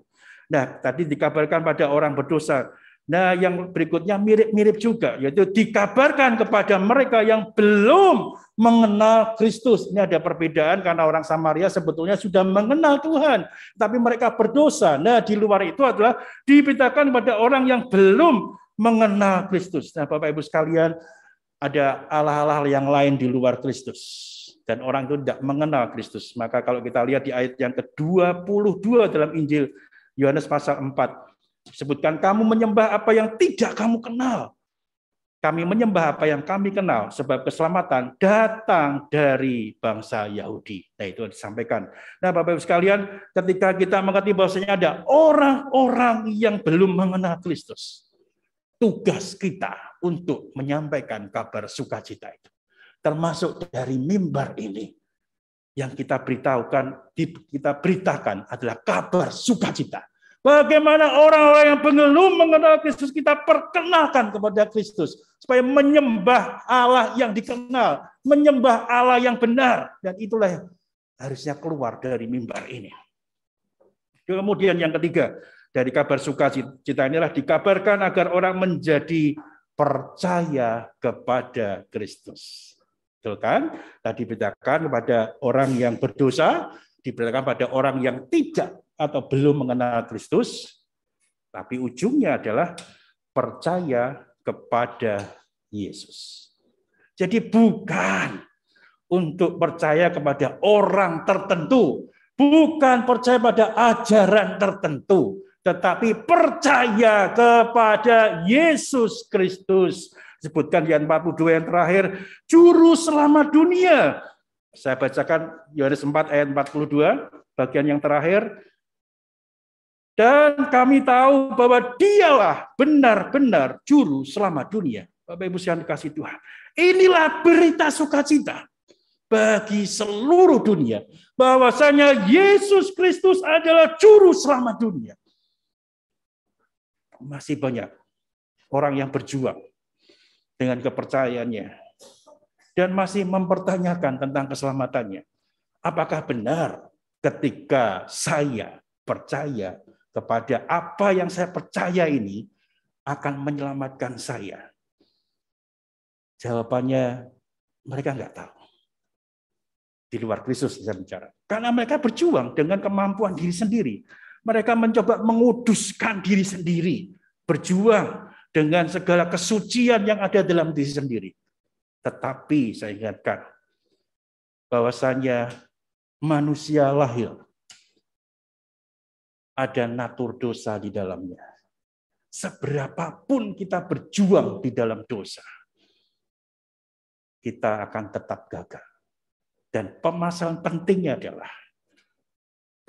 Nah, tadi dikabarkan pada orang berdosa. Nah, yang berikutnya mirip-mirip juga, yaitu dikabarkan kepada mereka yang belum mengenal Kristus. Ini ada perbedaan karena orang Samaria sebetulnya sudah mengenal Tuhan, tapi mereka berdosa. Nah, di luar itu adalah diberitakan kepada orang yang belum mengenal Kristus. Nah, Bapak Ibu sekalian, ada Allah-Allah yang lain di luar Kristus. Dan orang itu tidak mengenal Kristus. Maka kalau kita lihat di ayat yang ke-22 dalam Injil Yohanes pasal 4, disebutkan kamu menyembah apa yang tidak kamu kenal. Kami menyembah apa yang kami kenal, sebab keselamatan datang dari bangsa Yahudi. Nah, itu disampaikan. Nah, Bapak Ibu sekalian, ketika kita mengerti bahwasanya ada orang-orang yang belum mengenal Kristus, tugas kita untuk menyampaikan kabar sukacita itu. Termasuk dari mimbar ini. Yang kita beritakan adalah kabar sukacita. Bagaimana orang-orang yang belum mengenal Kristus kita perkenalkan kepada Kristus. Supaya menyembah Allah yang dikenal. Menyembah Allah yang benar. Dan itulah yang harusnya keluar dari mimbar ini. Kemudian yang ketiga. Dari kabar sukacita inilah dikabarkan agar orang menjadi percaya kepada Kristus. Betul kan? Tadi diberitakan kepada orang yang berdosa, diberitakan pada orang yang tidak atau belum mengenal Kristus, tapi ujungnya adalah percaya kepada Yesus. Jadi bukan untuk percaya kepada orang tertentu, bukan percaya pada ajaran tertentu, tetapi percaya kepada Yesus Kristus. Disebutkan di ayat 42 yang terakhir, juru selamat dunia. Saya bacakan Yohanes 4 ayat 42, bagian yang terakhir. Dan kami tahu bahwa dialah benar-benar juru selamat dunia. Bapak Ibu yang dikasihi Tuhan. Inilah berita sukacita bagi seluruh dunia. Bahwasanya Yesus Kristus adalah juru selamat dunia. Masih banyak orang yang berjuang dengan kepercayaannya dan masih mempertanyakan tentang keselamatannya. Apakah benar ketika saya percaya kepada apa yang saya percaya ini akan menyelamatkan saya? Jawabannya mereka nggak tahu. Di luar Kristus saya bicara. Karena mereka berjuang dengan kemampuan diri sendiri. Mereka mencoba menguduskan diri sendiri. Berjuang dengan segala kesucian yang ada dalam diri sendiri. Tetapi saya ingatkan bahwasanya manusia lahir ada natur dosa di dalamnya. Seberapapun kita berjuang di dalam dosa, kita akan tetap gagal. Dan permasalahan pentingnya adalah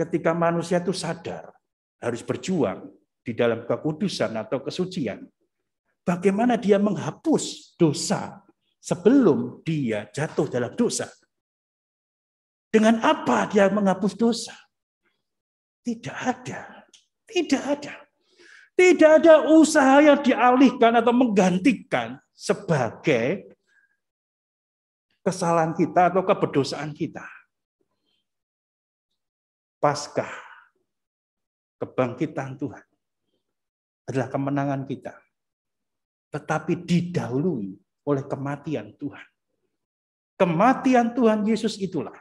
ketika manusia itu sadar harus berjuang di dalam kekudusan atau kesucian, bagaimana dia menghapus dosa sebelum dia jatuh dalam dosa? Dengan apa dia menghapus dosa? Tidak ada. Tidak ada. Tidak ada usaha yang dialihkan atau menggantikan sebagai kesalahan kita atau keberdosaan kita. Paskah kebangkitan Tuhan adalah kemenangan kita. Tetapi didahului oleh kematian Tuhan. Kematian Tuhan Yesus itulah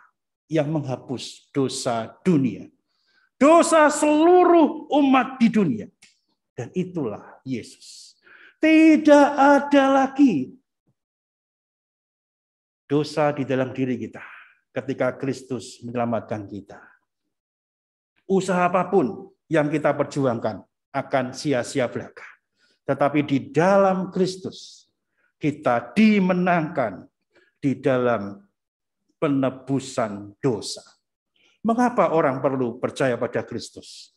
yang menghapus dosa dunia. Dosa seluruh umat di dunia. Dan itulah Yesus. Tidak ada lagi dosa di dalam diri kita ketika Kristus menyelamatkan kita. Usaha apapun yang kita perjuangkan akan sia-sia belaka. Tetapi di dalam Kristus kita dimenangkan di dalam penebusan dosa. Mengapa orang perlu percaya pada Kristus?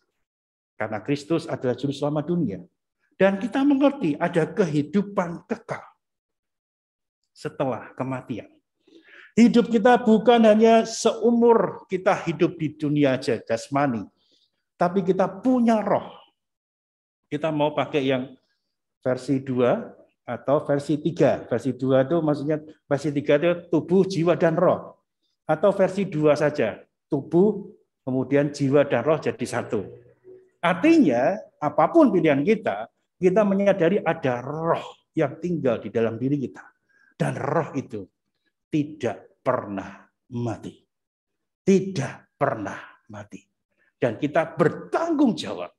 Karena Kristus adalah juru selamat dunia. Dan kita mengerti ada kehidupan kekal setelah kematian. Hidup kita bukan hanya seumur kita hidup di dunia jasmani, tapi kita punya roh Kita mau pakai yang versi 2 atau versi 3. Versi 2 itu maksudnya versi 3 itu tubuh, jiwa, dan roh. Atau versi 2 saja, tubuh, kemudian jiwa dan roh jadi satu. Artinya, apapun pilihan kita menyadari ada roh yang tinggal di dalam diri kita. Dan roh itu tidak pernah mati. Tidak pernah mati. Dan kita bertanggung jawab.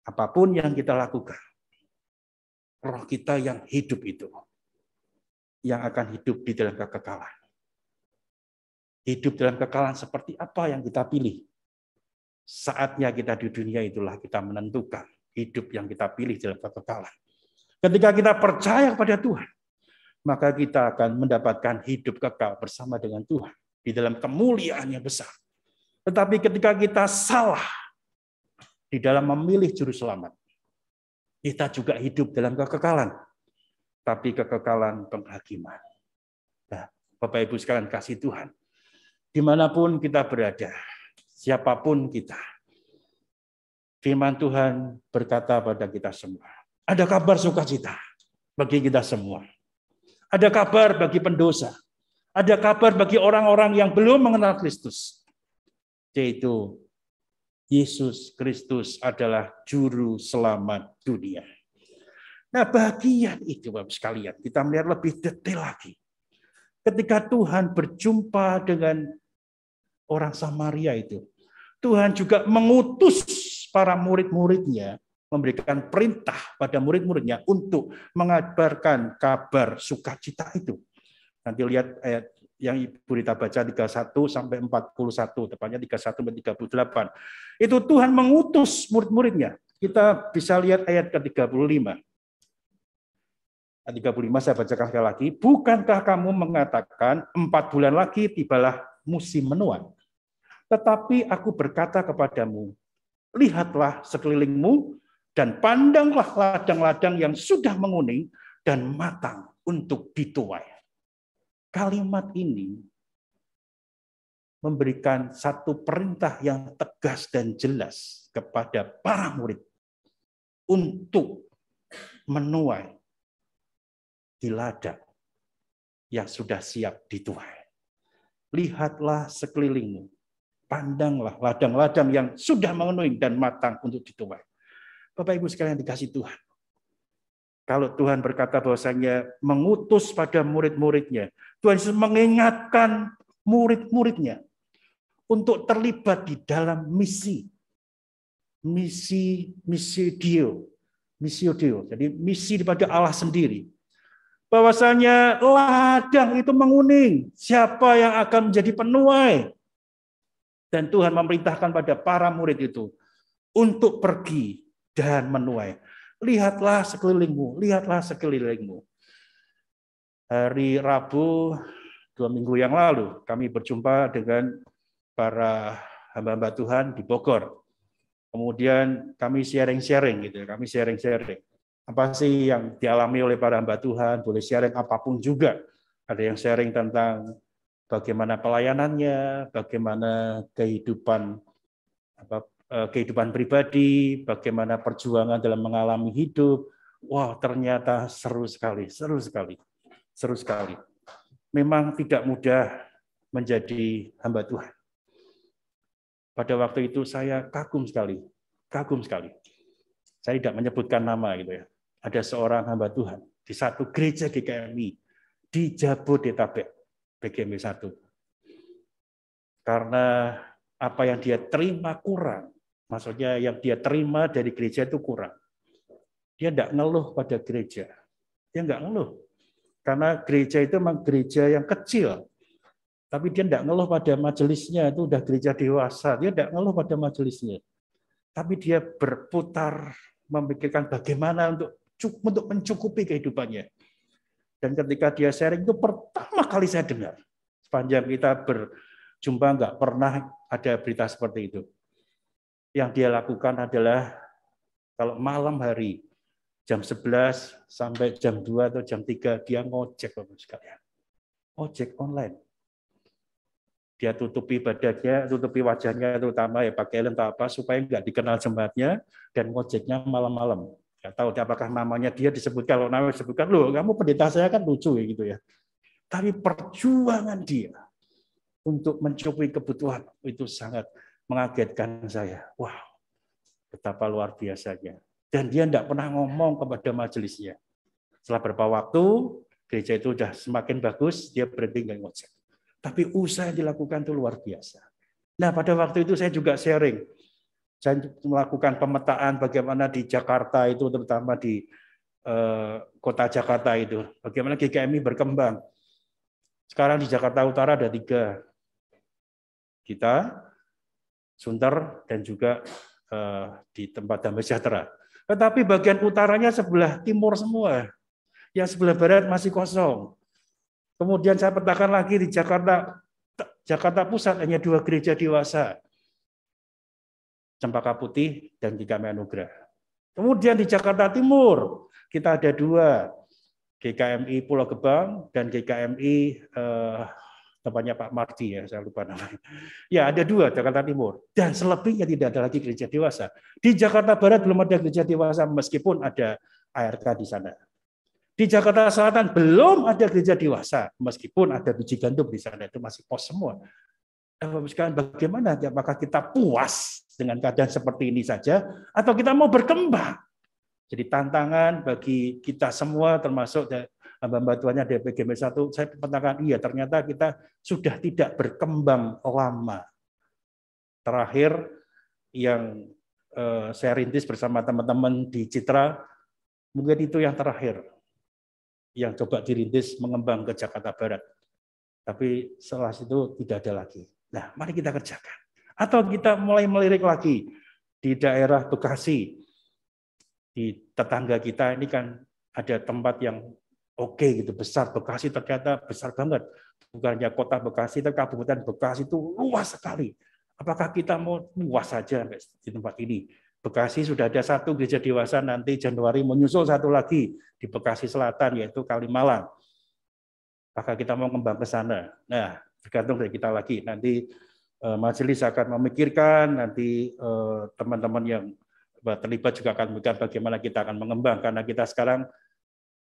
Apapun yang kita lakukan, roh kita yang hidup itu, yang akan hidup di dalam kekekalan. Hidup dalam kekekalan seperti apa yang kita pilih. Saatnya kita di dunia itulah kita menentukan hidup yang kita pilih dalam kekekalan. Ketika kita percaya kepada Tuhan, maka kita akan mendapatkan hidup kekal bersama dengan Tuhan di dalam kemuliaan yang besar. Tetapi ketika kita salah di dalam memilih juru selamat, kita juga hidup dalam kekekalan, tapi kekekalan penghakiman. Nah, Bapak Ibu sekalian kasih Tuhan, dimanapun kita berada, siapapun kita, firman Tuhan berkata pada kita semua, ada kabar sukacita bagi kita semua. Ada kabar bagi pendosa. Ada kabar bagi orang-orang yang belum mengenal Kristus. Yaitu Yesus Kristus adalah juru selamat dunia. Nah, bagian itu Bapak sekalian, kita melihat lebih detail lagi. Ketika Tuhan berjumpa dengan orang Samaria itu, Tuhan juga mengutus para murid-muridnya, memberikan perintah pada murid-muridnya untuk mengabarkan kabar sukacita itu. Nanti lihat ayat yang Ibu Rita baca 31 sampai 41, tepatnya 31 sampai 38. Itu Tuhan mengutus murid-muridnya. Kita bisa lihat ayat ke-35. Ayat 35 saya bacakan sekali lagi. Bukankah kamu mengatakan 4 bulan lagi tibalah musim menuai? Tetapi aku berkata kepadamu, lihatlah sekelilingmu dan pandanglah ladang-ladang yang sudah menguning dan matang untuk dituai. Kalimat ini memberikan satu perintah yang tegas dan jelas kepada para murid untuk menuai di ladang yang sudah siap dituai. Lihatlah sekelilingmu, pandanglah ladang-ladang yang sudah menguning dan matang untuk dituai. Bapak Ibu sekalian dikasih Tuhan. Kalau Tuhan berkata bahwasanya mengutus pada murid-muridnya, Tuhan Yesus mengingatkan murid-muridnya untuk terlibat di dalam misi Deo. Jadi misi daripada Allah sendiri. Bahwasanya ladang itu menguning, siapa yang akan menjadi penuai? Dan Tuhan memerintahkan pada para murid itu untuk pergi dan menuai. Lihatlah sekelilingmu, lihatlah sekelilingmu. Hari Rabu 2 minggu yang lalu kami berjumpa dengan para hamba-hamba Tuhan di Bogor. Kemudian kami sharing-sharing gitu, kami sharing-sharing. Apa sih yang dialami oleh para hamba Tuhan? Boleh sharing apapun juga. Ada yang sharing tentang bagaimana pelayanannya, bagaimana kehidupan pribadi, bagaimana perjuangan dalam mengalami hidup. Wah, ternyata seru sekali. Memang tidak mudah menjadi hamba Tuhan. Pada waktu itu saya kagum sekali. Saya tidak menyebutkan nama gitu ya. Ada seorang hamba Tuhan di satu gereja GKMI di Jabodetabek, BGM 1. Karena apa yang dia terima kurang. Maksudnya yang dia terima dari gereja itu kurang. Dia tidak ngeluh pada gereja. Dia nggak ngeluh. Karena gereja itu memang gereja yang kecil. Tapi dia tidak ngeluh pada majelisnya. Itu udah gereja dewasa. Dia tidak ngeluh pada majelisnya. Tapi dia berputar memikirkan bagaimana untuk mencukupi kehidupannya. Dan ketika dia sharing itu pertama kali saya dengar. Sepanjang kita berjumpa nggak pernah ada berita seperti itu. Yang dia lakukan adalah kalau malam hari jam 11 sampai jam 2 atau jam 3 dia ngojek Bapak sekalian. Ojek online. Dia tutupi badannya, tutupi wajahnya terutama ya pakai helm atau apa supaya nggak dikenal jemaatnya dan ngojeknya malam-malam. Nggak tahu apakah namanya dia disebutkan, kalau namanya disebutkan, loh kamu pendeta saya kan lucu ya gitu ya. Tapi perjuangan dia untuk mencukupi kebutuhan itu sangat mengagetkan saya. Wow, betapa luar biasanya. Dan dia tidak pernah ngomong kepada majelisnya. Setelah beberapa waktu, gereja itu sudah semakin bagus, dia berhenti nggak ngojek. Tapi usaha yang dilakukan itu luar biasa. Nah, pada waktu itu saya juga sharing. Saya melakukan pemetaan bagaimana di Jakarta itu, terutama di kota Jakarta itu. Bagaimana GKMI berkembang. Sekarang di Jakarta Utara ada 3. Kita, Sunter, dan juga di tempat Damai Sejahtera. Tetapi bagian utaranya sebelah timur semua. Yang sebelah barat masih kosong. Kemudian saya petakan lagi di Jakarta Pusat hanya 2 gereja dewasa. Cempaka Putih dan GKMI Anugerah. Kemudian di Jakarta Timur kita ada 2. GKMI Pulau Gebang dan GKMI tempatnya Pak Mardi ya, saya lupa namanya. Ya, ada 2 Jakarta Timur. Dan selebihnya tidak ada lagi gereja dewasa. Di Jakarta Barat belum ada gereja dewasa meskipun ada ARK di sana. Di Jakarta Selatan belum ada gereja dewasa, meskipun ada biji gandum di sana, itu masih pos semua. Bagaimana? Apakah kita puas dengan keadaan seperti ini saja, atau kita mau berkembang? Jadi tantangan bagi kita semua, termasuk hamba Tuhannya DPGM 1, saya petakan, iya ternyata kita sudah tidak berkembang lama. Terakhir yang saya rintis bersama teman-teman di Citra, mungkin itu yang terakhir. Yang coba dirintis mengembang ke Jakarta Barat. Tapi setelah itu tidak ada lagi. Nah, mari kita kerjakan. Atau kita mulai melirik lagi di daerah Bekasi. Di tetangga kita ini kan ada tempat yang oke gitu, besar. Bekasi ternyata besar banget. Bukan hanya kota Bekasi, tapi Kabupaten Bekasi itu luas sekali. Apakah kita mau luas saja di tempat ini? Bekasi sudah ada 1 gereja dewasa, nanti Januari menyusul 1 lagi di Bekasi Selatan, yaitu Kalimalang. Apakah kita mau kembang ke sana? Nah, tergantung dari kita lagi. Nanti majelis akan memikirkan, nanti teman-teman yang terlibat juga akan memikirkan bagaimana kita akan mengembang. Karena kita sekarang,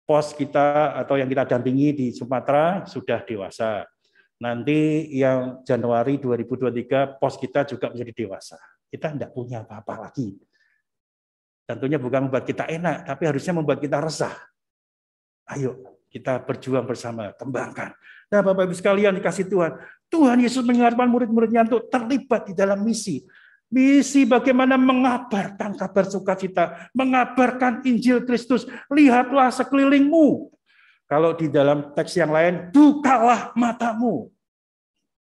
pos kita atau yang kita dampingi di Sumatera sudah dewasa. Nanti yang Januari 2023, pos kita juga menjadi dewasa. Kita tidak punya apa-apa lagi. Tentunya bukan membuat kita enak, tapi harusnya membuat kita resah. Ayo, kita berjuang bersama, kembangkan. Nah, Bapak Ibu sekalian dikasih Tuhan, Tuhan Yesus mengingatkan murid-muridnya untuk terlibat di dalam misi. Misi bagaimana mengabarkan kabar sukacita, mengabarkan Injil Kristus. Lihatlah sekelilingmu. Kalau di dalam teks yang lain, bukalah matamu.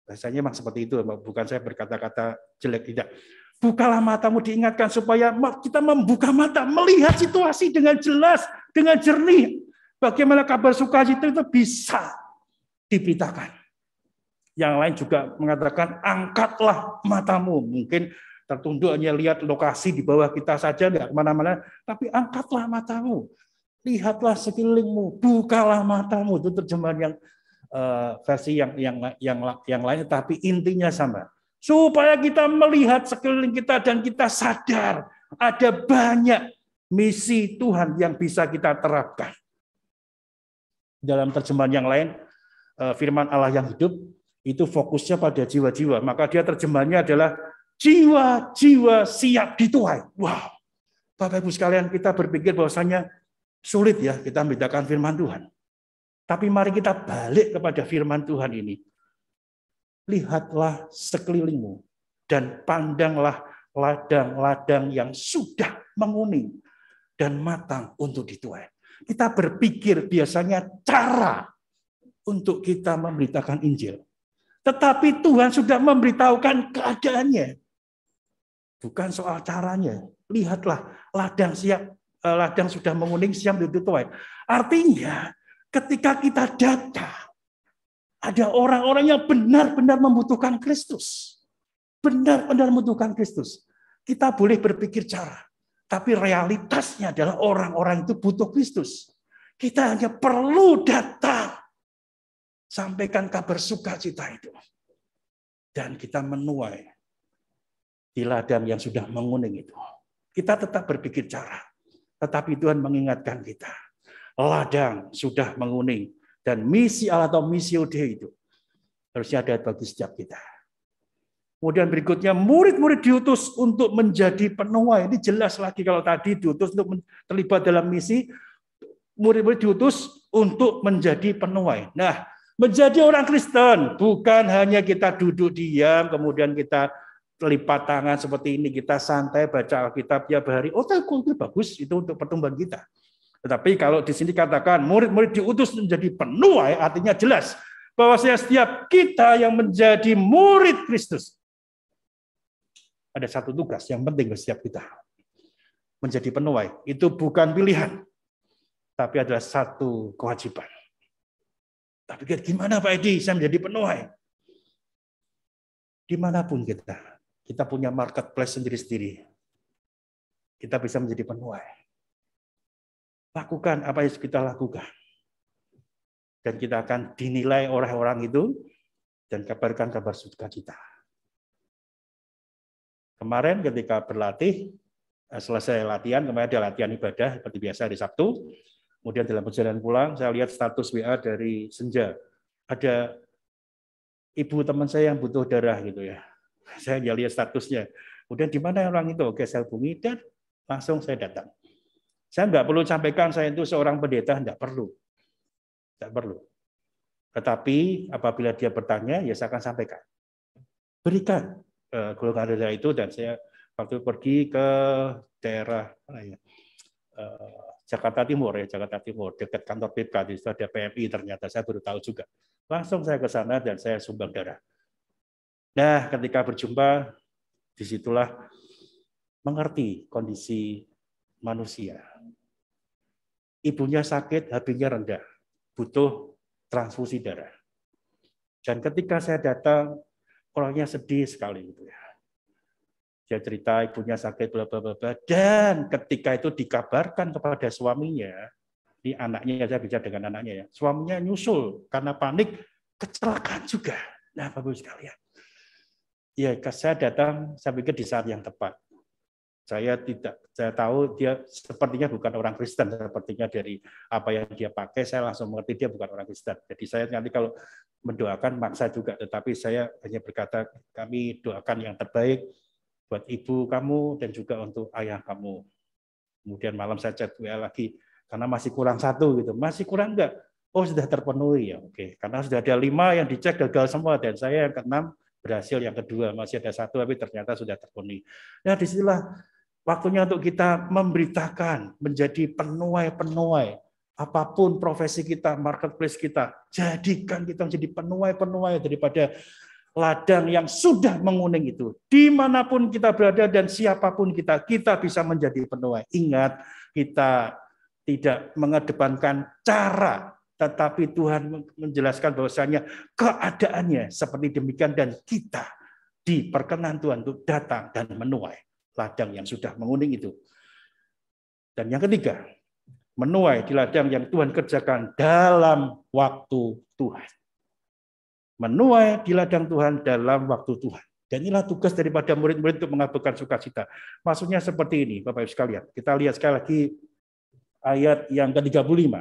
Bahasanya memang seperti itu, bukan saya berkata-kata jelek, tidak. Bukalah matamu, diingatkan supaya kita membuka mata, melihat situasi dengan jelas, dengan jernih. Bagaimana kabar sukacita itu bisa diberitakan. Yang lain juga mengatakan, angkatlah matamu. Mungkin tertunduk hanya lihat lokasi di bawah kita saja, nggak kemana-mana. Tapi angkatlah matamu. Lihatlah sekelilingmu, bukalah matamu. Itu terjemahan yang versi yang lain, tapi intinya sama. Supaya kita melihat sekeliling kita dan kita sadar ada banyak misi Tuhan yang bisa kita terapkan. Dalam terjemahan yang lain, firman Allah yang hidup, itu fokusnya pada jiwa-jiwa. Maka dia terjemahannya adalah jiwa-jiwa siap dituai. Wow, Bapak Ibu sekalian, kita berpikir bahwasanya sulit ya kita membedakan firman Tuhan. Tapi mari kita balik kepada firman Tuhan ini. Lihatlah sekelilingmu dan pandanglah ladang-ladang yang sudah menguning dan matang untuk dituai. Kita berpikir biasanya cara untuk kita memberitakan Injil. Tetapi Tuhan sudah memberitahukan keadaannya. Bukan soal caranya. Lihatlah ladang sudah menguning, siap untuk dituai. Artinya ketika kita datang, ada orang-orang yang benar-benar membutuhkan Kristus. Benar-benar membutuhkan Kristus. Kita boleh berpikir cara. Tapi realitasnya adalah orang-orang itu butuh Kristus. Kita hanya perlu datang. Sampaikan kabar sukacita itu. dan kita menuai di ladang yang sudah menguning itu. Kita tetap berpikir cara, tetapi Tuhan mengingatkan kita, ladang sudah menguning, dan misi Allah atau missio Dei itu harusnya ada bagi setiap kita. Kemudian berikutnya, murid-murid diutus untuk menjadi penuai. Ini jelas lagi kalau tadi diutus untuk terlibat dalam misi, murid-murid diutus untuk menjadi penuai. Nah, menjadi orang Kristen bukan hanya kita duduk diam, kemudian kita lipat tangan seperti ini, kita santai baca Alkitab tiap hari. Oh, itu bagus, itu untuk pertumbuhan kita. Tetapi kalau di sini katakan murid-murid diutus menjadi penuai, artinya jelas bahwa setiap kita yang menjadi murid Kristus, ada satu tugas yang penting bagi setiap kita. Menjadi penuai, itu bukan pilihan, tapi adalah satu kewajiban. Tapi gimana Pak Edi, saya menjadi penuai? Dimanapun kita punya marketplace sendiri-sendiri. Kita bisa menjadi penuai. Lakukan apa yang kita lakukan. Dan kita akan dinilai orang-orang itu dan kabarkan kabar sukacita. Kemarin ketika berlatih, selesai latihan, kemarin ada latihan ibadah seperti biasa hari Sabtu. Kemudian dalam perjalanan pulang, saya lihat status WA dari Senja. Ada ibu teman saya yang butuh darah gitu ya. Saya lihat statusnya. Kemudian di mana orang itu? Oke, saya hubungi dan langsung saya datang. Saya nggak perlu sampaikan saya itu seorang pendeta, nggak perlu. Nggak perlu. Tetapi apabila dia bertanya, ya saya akan sampaikan. Berikan golongan darah itu, dan saya waktu pergi ke daerah Jakarta Timur, dekat kantor PK, di situ ada PMI, ternyata saya baru tahu juga. Langsung saya ke sana dan saya sumbang darah. Nah, ketika berjumpa, disitulah mengerti kondisi manusia. Ibunya sakit, HB-nya rendah, butuh transfusi darah. Dan ketika saya datang, orangnya sedih sekali gitu ya. Dia cerita ibunya sakit bla bla bla, dan ketika itu dikabarkan kepada suaminya, ini anaknya, saya bicara dengan anaknya ya, suaminya nyusul karena panik, kecelakaan juga. Nah, Bapak sekalian, ya saya datang, saya pikir di saat yang tepat. Saya tahu dia sepertinya bukan orang Kristen, sepertinya dari apa yang dia pakai, saya langsung mengerti dia bukan orang Kristen. Jadi saya nanti kalau mendoakan maksa juga, tetapi saya hanya berkata, kami doakan yang terbaik buat ibu kamu dan juga untuk ayah kamu. Kemudian malam saya chat WA lagi, karena masih kurang satu gitu. Masih kurang enggak? Oh, sudah terpenuhi ya. Oke, karena sudah ada 5 yang dicek gagal semua, dan saya yang ke-6 berhasil, yang kedua masih ada 1 tapi ternyata sudah terpenuhi. Nah, disinilah waktunya untuk kita memberitakan, menjadi penuai-penuai. Apapun profesi kita, marketplace kita, jadikan kita menjadi penuai-penuai daripada ladang yang sudah menguning itu. Dimanapun kita berada dan siapapun kita bisa menjadi penuai. Ingat, kita tidak mengedepankan cara, tetapi Tuhan menjelaskan bahwasanya keadaannya seperti demikian, dan kita diperkenan Tuhan untuk datang dan menuai ladang yang sudah menguning itu. Dan yang ketiga, menuai di ladang yang Tuhan kerjakan dalam waktu Tuhan. Menuai di ladang Tuhan dalam waktu Tuhan. Dan inilah tugas daripada murid-murid untuk mengabarkan sukacita. Maksudnya seperti ini, Bapak Ibu sekalian. Kita lihat sekali lagi ayat yang ke-35.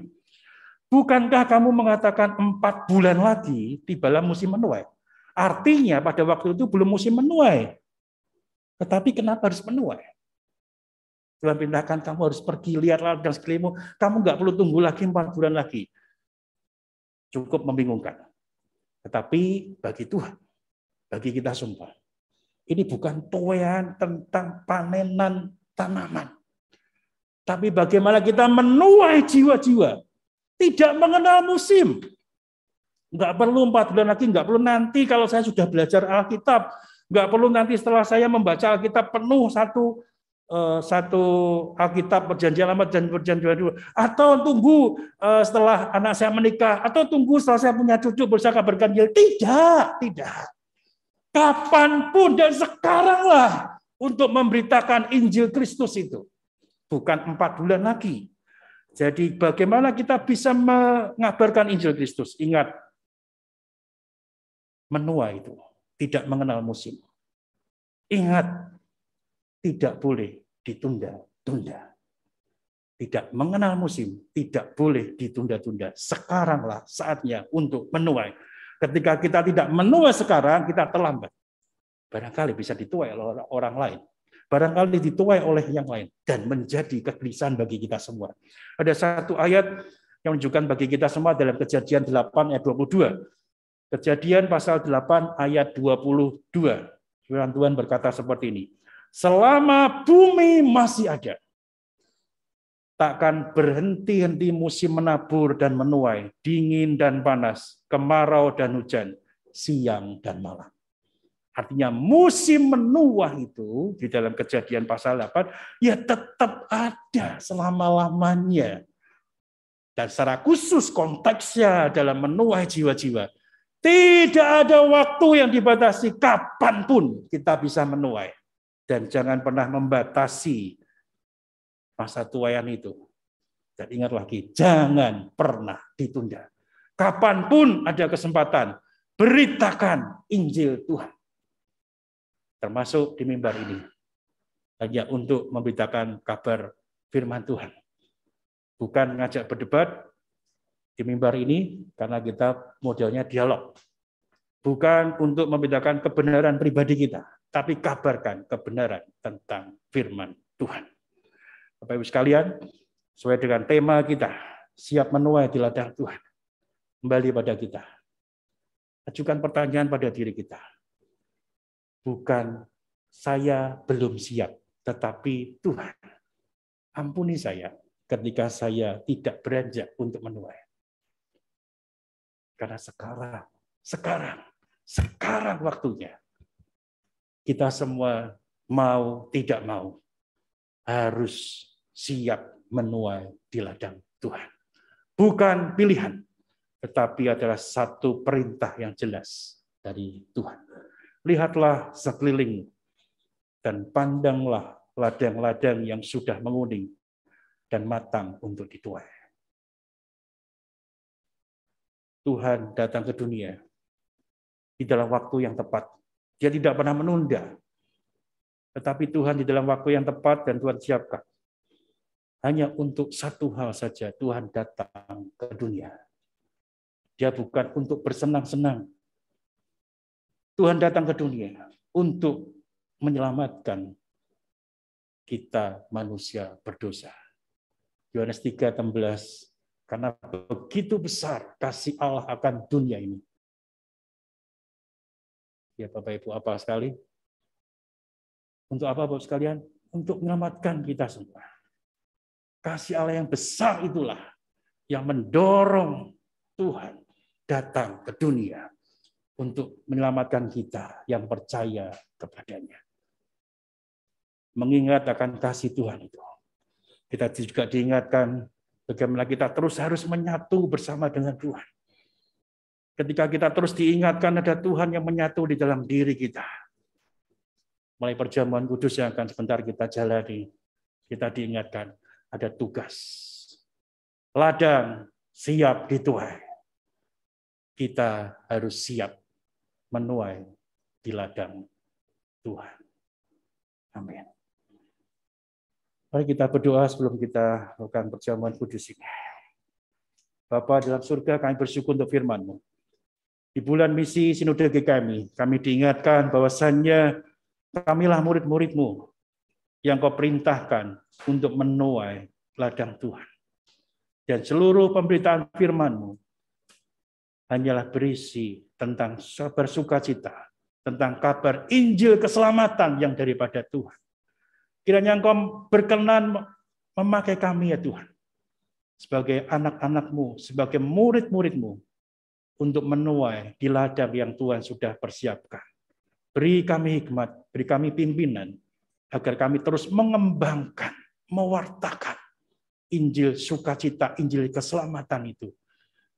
Bukankah kamu mengatakan 4 bulan lagi tibalah musim menuai? Artinya pada waktu itu belum musim menuai. Tetapi kenapa harus menuai? Tuhan perintahkan kamu harus pergi, lihat ladang sekelilingmu. Kamu nggak perlu tunggu lagi 4 bulan lagi. Cukup membingungkan. Tetapi bagi Tuhan, bagi kita semua, ini bukan tuayan tentang panenan tanaman. Tapi bagaimana kita menuai jiwa-jiwa. Tidak mengenal musim. Nggak perlu 4 bulan lagi, nggak perlu nanti kalau saya sudah belajar Alkitab. Nggak perlu nanti setelah saya membaca Alkitab penuh satu Alkitab perjanjian lama dan perjanjian baru, atau tunggu setelah anak saya menikah, atau tunggu setelah saya punya cucu baru saya kabarkan Injil. Tidak. Kapanpun dan sekaranglah untuk memberitakan Injil Kristus itu. Bukan 4 bulan lagi. Jadi bagaimana kita bisa mengabarkan Injil Kristus? Ingat, menuai itu tidak mengenal musim. Ingat, tidak boleh ditunda-tunda. Tidak mengenal musim, tidak boleh ditunda-tunda. Sekaranglah saatnya untuk menuai. Ketika kita tidak menuai sekarang, kita terlambat. Barangkali bisa dituai oleh orang lain. Barangkali dituai oleh yang lain. Dan menjadi kegelisahan bagi kita semua. Ada satu ayat yang menunjukkan bagi kita semua dalam Kejadian 8 ayat 22. Kejadian pasal 8 ayat 22. Firman Tuhan berkata seperti ini. Selama bumi masih ada, takkan berhenti-henti musim menabur dan menuai, dingin dan panas, kemarau dan hujan, siang dan malam. Artinya musim menuai itu di dalam Kejadian pasal 8 ya tetap ada selama-lamanya. Dan secara khusus konteksnya dalam menuai jiwa-jiwa. Tidak ada waktu yang dibatasi, kapanpun kita bisa menuai. Dan jangan pernah membatasi masa tuaian itu. Dan ingat lagi, jangan pernah ditunda. Kapanpun ada kesempatan, beritakan Injil Tuhan. Termasuk di mimbar ini. Hanya untuk memberitakan kabar firman Tuhan. Bukan ngajak berdebat di mimbar ini, karena kita modelnya dialog. Bukan untuk membedakan kebenaran pribadi kita, tapi kabarkan kebenaran tentang firman Tuhan. Bapak Ibu sekalian, sesuai dengan tema kita, siap menuai di ladang Tuhan. Kembali pada kita. Ajukan pertanyaan pada diri kita. Bukan saya belum siap, tetapi Tuhan, ampuni saya ketika saya tidak beranjak untuk menuai. Karena sekarang waktunya. Kita semua mau tidak mau harus siap menuai di ladang Tuhan. Bukan pilihan, tetapi adalah satu perintah yang jelas dari Tuhan. Lihatlah sekeliling dan pandanglah ladang-ladang yang sudah menguning dan matang untuk dituai. Tuhan datang ke dunia di dalam waktu yang tepat. Dia tidak pernah menunda. Tetapi Tuhan di dalam waktu yang tepat dan Tuhan siapkan. Hanya untuk satu hal saja Tuhan datang ke dunia. Dia bukan untuk bersenang-senang. Tuhan datang ke dunia untuk menyelamatkan kita manusia berdosa. Yohanes 3:16. Karena begitu besar kasih Allah akan dunia ini. Ya Bapak Ibu, apa sekali? Untuk apa Bapak sekalian? Untuk menyelamatkan kita semua. Kasih Allah yang besar itulah yang mendorong Tuhan datang ke dunia untuk menyelamatkan kita yang percaya kepadanya. Mengingat akan kasih Tuhan itu. Kita juga diingatkan bagaimana kita terus harus menyatu bersama dengan Tuhan. Ketika kita terus diingatkan ada Tuhan yang menyatu di dalam diri kita. Mulai perjamuan kudus yang akan sebentar kita jalani, kita diingatkan ada tugas. Ladang siap dituai. Kita harus siap menuai di ladang Tuhan. Amin. Mari kita berdoa sebelum kita melakukan perjamuan kudus ini. Bapa dalam surga, kami bersyukur untuk firman-Mu. Di bulan misi Sinode GKMI, kami diingatkan bahwasannya kamilah murid-murid-Mu yang Kau perintahkan untuk menuai ladang Tuhan. Dan seluruh pemberitaan firman-Mu hanyalah berisi tentang bersukacita, tentang kabar Injil keselamatan yang daripada Tuhan. Kiranya Engkau berkenan memakai kami ya Tuhan, sebagai anak-anak-Mu, sebagai murid-murid-Mu, untuk menuai di ladang yang Tuhan sudah persiapkan. Beri kami hikmat, beri kami pimpinan, agar kami terus mengembangkan, mewartakan Injil sukacita, Injil keselamatan itu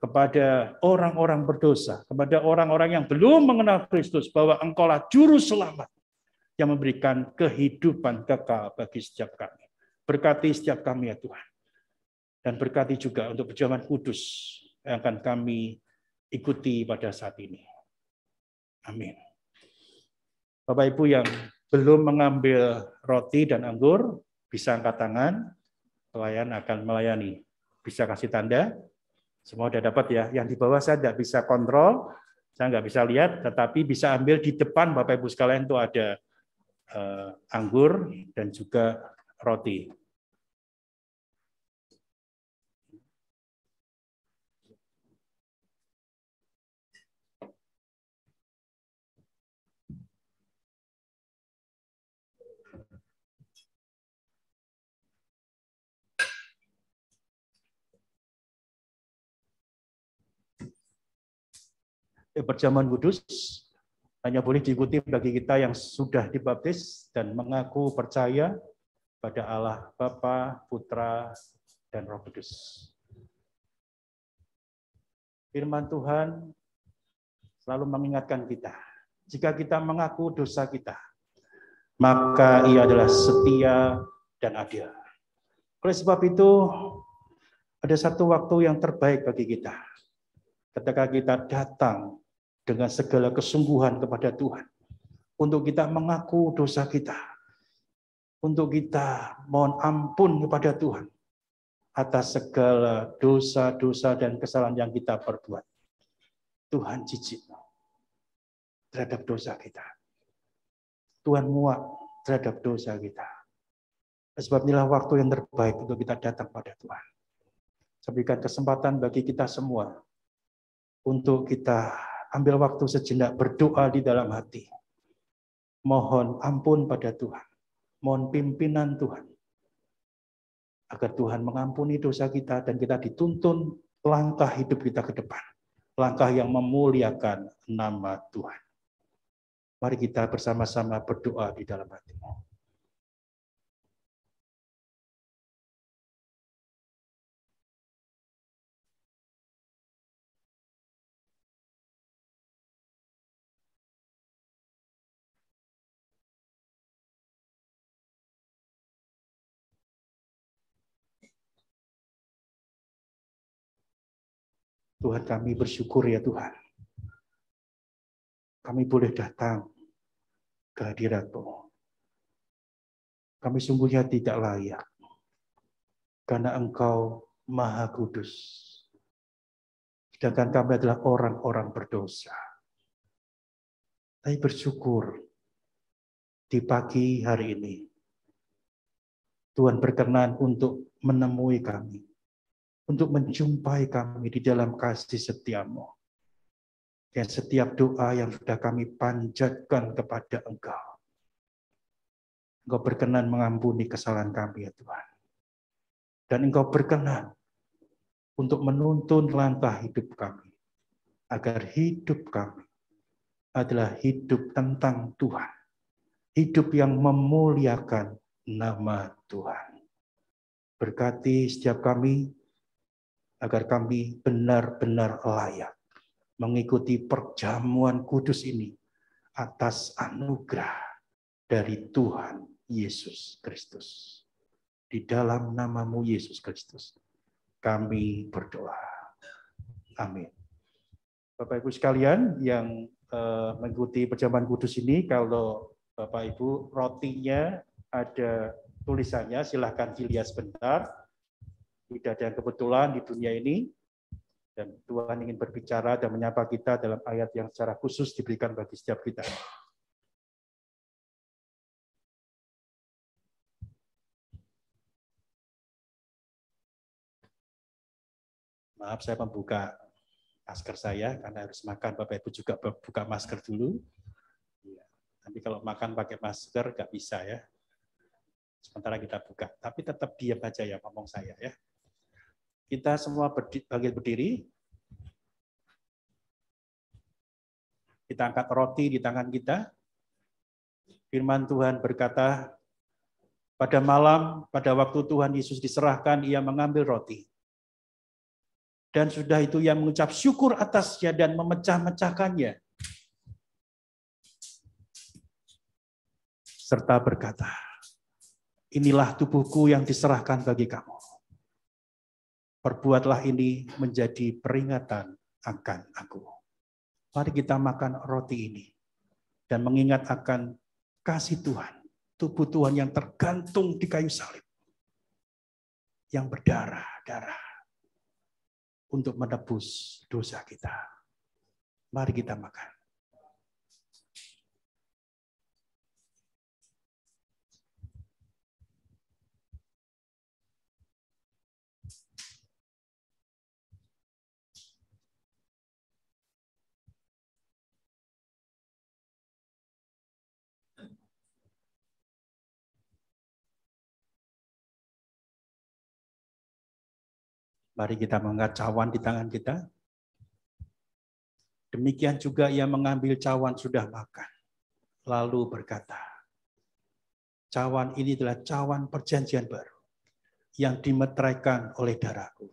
kepada orang-orang berdosa, kepada orang-orang yang belum mengenal Kristus, bahwa Engkaulah juru selamat yang memberikan kehidupan kekal bagi setiap kami. Berkati setiap kami ya Tuhan. Dan berkati juga untuk perjamuan kudus yang akan kami ikuti pada saat ini. Amin. Bapak Ibu yang belum mengambil roti dan anggur, bisa angkat tangan, pelayan akan melayani. Bisa kasih tanda, semua sudah dapat ya. Yang di bawah saya tidak bisa kontrol, saya nggak bisa lihat, tetapi bisa ambil di depan Bapak Ibu sekalian itu ada anggur dan juga roti. Perjamuan kudus hanya boleh diikuti bagi kita yang sudah dibaptis dan mengaku percaya pada Allah Bapa, Putra, dan Roh Kudus. Firman Tuhan selalu mengingatkan kita, jika kita mengaku dosa kita, maka Ia adalah setia dan adil. Oleh sebab itu, ada satu waktu yang terbaik bagi kita. Ketika kita datang dengan segala kesungguhan kepada Tuhan, untuk kita mengaku dosa kita, untuk kita mohon ampun kepada Tuhan atas segala dosa-dosa dan kesalahan yang kita perbuat. Tuhan jijik terhadap dosa kita. Tuhan muak terhadap dosa kita. Sebab inilah waktu yang terbaik untuk kita datang pada Tuhan. Saya berikan kesempatan bagi kita semua untuk kita ambil waktu sejenak berdoa di dalam hati. Mohon ampun pada Tuhan. Mohon pimpinan Tuhan. Agar Tuhan mengampuni dosa kita dan kita dituntun langkah hidup kita ke depan. Langkah yang memuliakan nama Tuhan. Mari kita bersama-sama berdoa di dalam hati. Tuhan, kami bersyukur ya Tuhan. Kami boleh datang ke hadirat-Mu. Kami sungguhnya tidak layak. Karena Engkau Maha Kudus. Sedangkan kami adalah orang-orang berdosa. Tapi bersyukur di pagi hari ini. Tuhan berkenan untuk menemui kami. Untuk menjumpai kami di dalam kasih setia-Mu. Dan setiap doa yang sudah kami panjatkan kepada Engkau. Engkau berkenan mengampuni kesalahan kami ya Tuhan. Dan Engkau berkenan untuk menuntun langkah hidup kami. Agar hidup kami adalah hidup tentang Tuhan. Hidup yang memuliakan nama Tuhan. Berkati setiap kami, agar kami benar-benar layak mengikuti perjamuan kudus ini atas anugerah dari Tuhan Yesus Kristus. Di dalam nama-Mu Yesus Kristus, kami berdoa. Amin. Bapak Ibu sekalian yang mengikuti perjamuan kudus ini, kalau Bapak Ibu rotinya ada tulisannya, silahkan dilihat sebentar. Tidak ada yang kebetulan di dunia ini, dan Tuhan ingin berbicara dan menyapa kita dalam ayat yang secara khusus diberikan bagi setiap kita. Maaf, saya membuka masker saya karena harus makan. Bapak Ibu juga buka masker dulu. Nanti kalau makan pakai masker nggak bisa ya. Sementara kita buka, tapi tetap diam aja ya ngomong saya ya. Kita semua berdiri. Kita angkat roti di tangan kita. Firman Tuhan berkata, pada malam, pada waktu Tuhan Yesus diserahkan, Ia mengambil roti. Dan sudah itu Ia mengucap syukur atasnya dan memecah-mecahkannya. Serta berkata, inilah tubuhku yang diserahkan bagi kamu. Perbuatlah ini menjadi peringatan akan aku. Mari kita makan roti ini dan mengingat akan kasih Tuhan, tubuh Tuhan yang tergantung di kayu salib, yang berdarah-darah untuk menebus dosa kita. Mari kita makan. Mari kita mengangkat cawan di tangan kita. Demikian juga ia mengambil cawan sudah makan. Lalu berkata, cawan ini adalah cawan perjanjian baru yang dimeteraikan oleh darahku.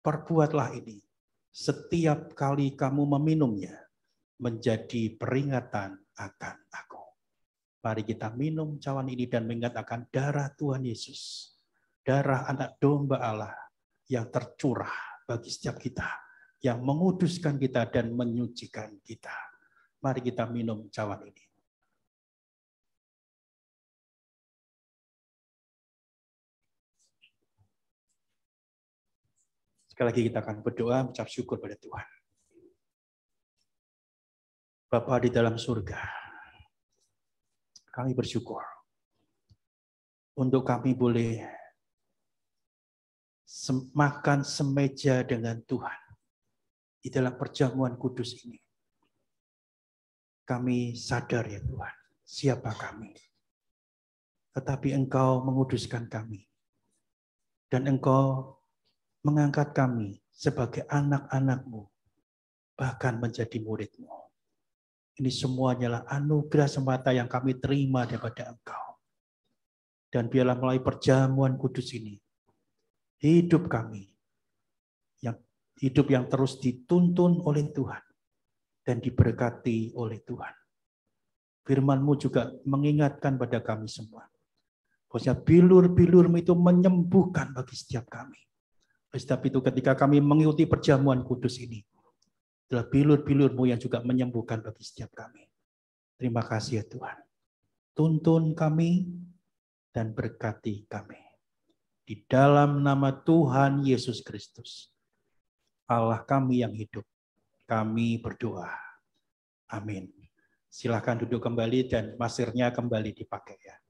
Perbuatlah ini setiap kali kamu meminumnya menjadi peringatan akan aku. Mari kita minum cawan ini dan mengingat akan darah Tuhan Yesus. Darah anak domba Allah yang tercurah bagi setiap kita, yang menguduskan kita dan menyucikan kita. Mari kita minum cawan ini. Sekali lagi kita akan berdoa, mengucap syukur pada Tuhan. Bapa di dalam surga, kami bersyukur untuk kami boleh makan semeja dengan Tuhan di dalam perjamuan kudus ini. Kami sadar ya Tuhan, siapa kami. Tetapi Engkau menguduskan kami. Dan Engkau mengangkat kami sebagai anak-anak-Mu, bahkan menjadi murid-Mu. Ini semuanya adalah anugerah semata yang kami terima daripada Engkau. Dan biarlah melalui perjamuan kudus ini, hidup kami, hidup yang terus dituntun oleh Tuhan dan diberkati oleh Tuhan. Firman-Mu juga mengingatkan pada kami semua, bahwa bilur-bilur-Mu itu menyembuhkan bagi setiap kami. Sebab itu ketika kami mengikuti perjamuan kudus ini, adalah bilur-bilur-Mu yang juga menyembuhkan bagi setiap kami. Terima kasih ya Tuhan. Tuntun kami dan berkati kami. Di dalam nama Tuhan Yesus Kristus, Allah kami yang hidup, kami berdoa. Amin. Silakan duduk kembali dan masirnya kembali dipakai ya.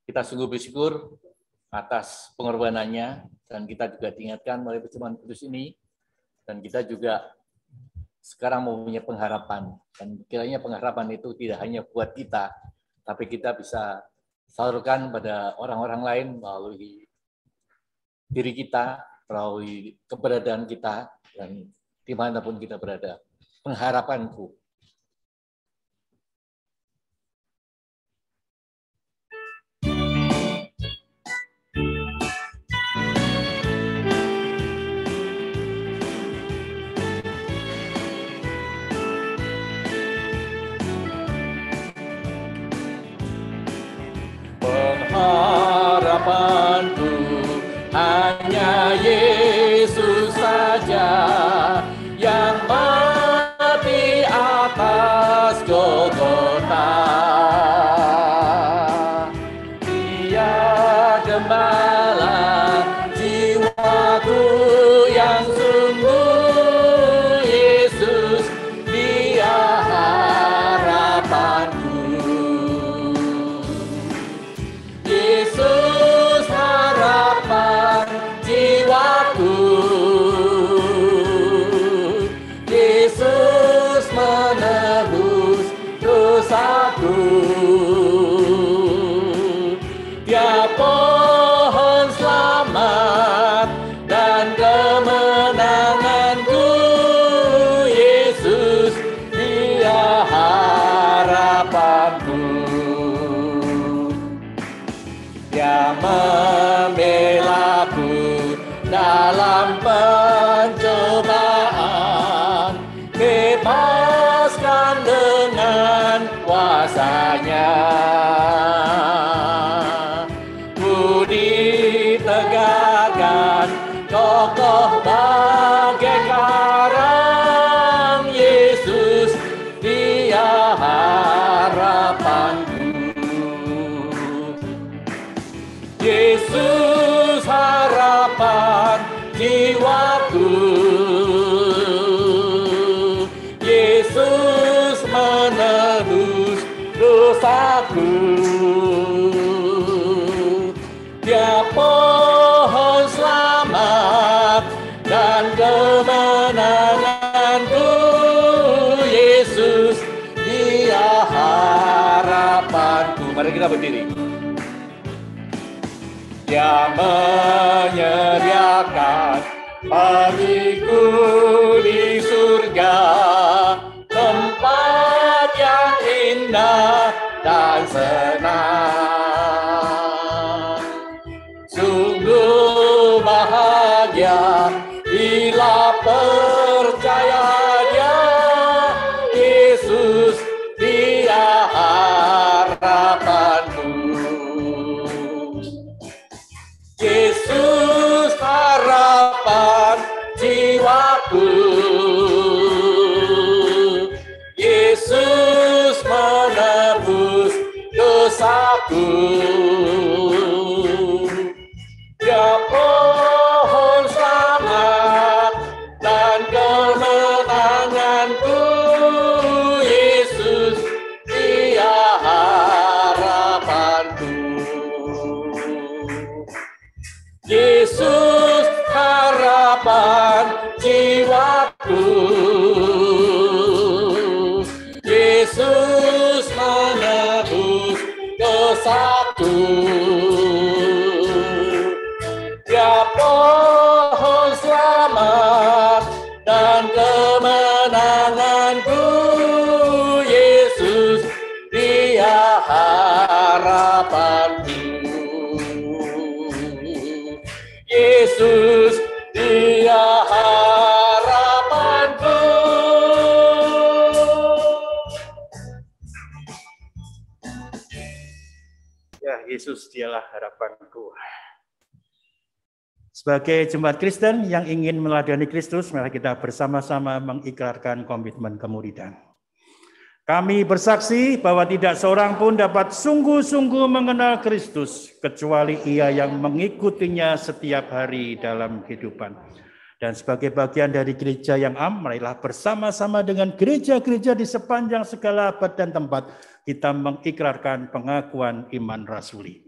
Kita sungguh bersyukur atas pengorbanannya, dan kita juga diingatkan melalui perjamuan kudus ini, dan kita juga sekarang mempunyai pengharapan, dan kiranya pengharapan itu tidak hanya buat kita, tapi kita bisa salurkan pada orang-orang lain melalui diri kita, melalui keberadaan kita, dan dimanapun kita berada. Pengharapanku. Harapanku hanya Yesus saja yang mati atas Golgota. Dia gembala jiwaku yang sungguh, Yesus dia harapanku. Yesus harapan jiwaku, Yesus menebus dosaku. Dia pohon selamat dan kemenanganku, Yesus dia harapanku. Dia membelaku dalam pencobaan, Yesus harapan jiwaku, Yesus menebus dosaku. Dia pohon selamat dan kemenanganku, Yesus Dia harapanku. Mari kita berdiri. Dia menyediakan bagiku di surga tempat yang indah dan senang. Sungguh bahagia bila percaya Dia, Yesus Dia harapanku. Yesus harapan jiwaku, Yesus menebus dosaku. Dia pohon selamat dan kemenanganku, Yesus Dia harapanku. Yesus harapan jiwaku, Yesus menebus dosaku. Dia pohon selamat dan kemenanganku, Yesus Dia harapanku. Yesus Dia harapanku. Ya, Yesus Dialah harapanku. Sebagai jemaat Kristen yang ingin meladani Kristus, mari kita bersama-sama mengikrarkan komitmen kemuridan. Kami bersaksi bahwa tidak seorang pun dapat sungguh-sungguh mengenal Kristus kecuali ia yang mengikutinya setiap hari dalam kehidupan. Dan sebagai bagian dari gereja yang am, marilah bersama-sama dengan gereja-gereja di sepanjang segala abad dan tempat kita mengikrarkan pengakuan iman rasuli.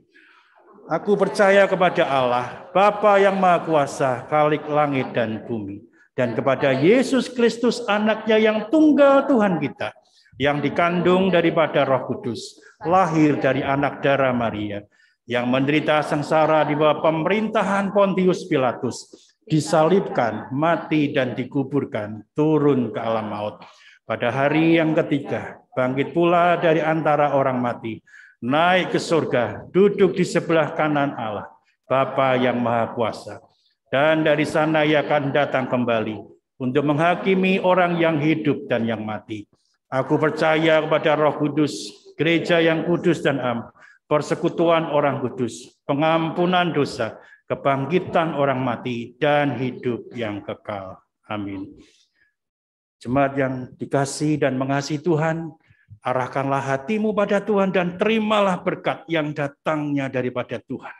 Aku percaya kepada Allah, Bapa yang Maha Kuasa, Khalik langit dan bumi, dan kepada Yesus Kristus, anaknya yang tunggal Tuhan kita, yang dikandung daripada Roh Kudus, lahir dari anak darah Maria, yang menderita sengsara di bawah pemerintahan Pontius Pilatus, disalibkan, mati dan dikuburkan, turun ke alam maut. Pada hari yang ketiga, bangkit pula dari antara orang mati, naik ke surga, duduk di sebelah kanan Allah, Bapa yang Maha Kuasa. Dan dari sana ia akan datang kembali untuk menghakimi orang yang hidup dan yang mati. Aku percaya kepada Roh Kudus, gereja yang kudus dan am, persekutuan orang kudus, pengampunan dosa, kebangkitan orang mati, dan hidup yang kekal. Amin. Jemaat yang dikasihi dan mengasihi Tuhan, arahkanlah hatimu pada Tuhan dan terimalah berkat yang datangnya daripada Tuhan.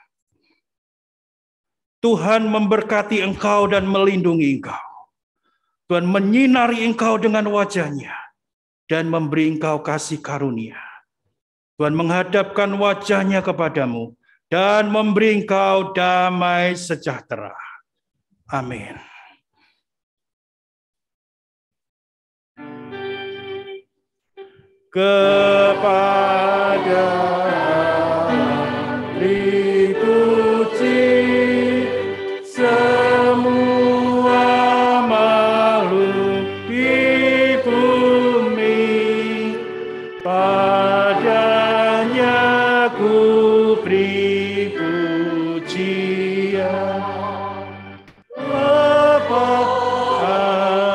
Tuhan memberkati engkau dan melindungi engkau. Tuhan menyinari engkau dengan wajah-Nya dan memberi engkau kasih karunia. Tuhan menghadapkan wajah-Nya kepadamu dan memberi engkau damai sejahtera. Amin. Kepada dipuji semua makhluk di bumi, padanya ku beri pujian. Bapa,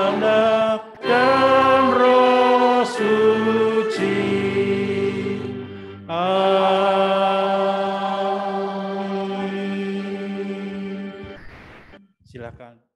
Anak, dan Roh Suci. Amin. Silakan.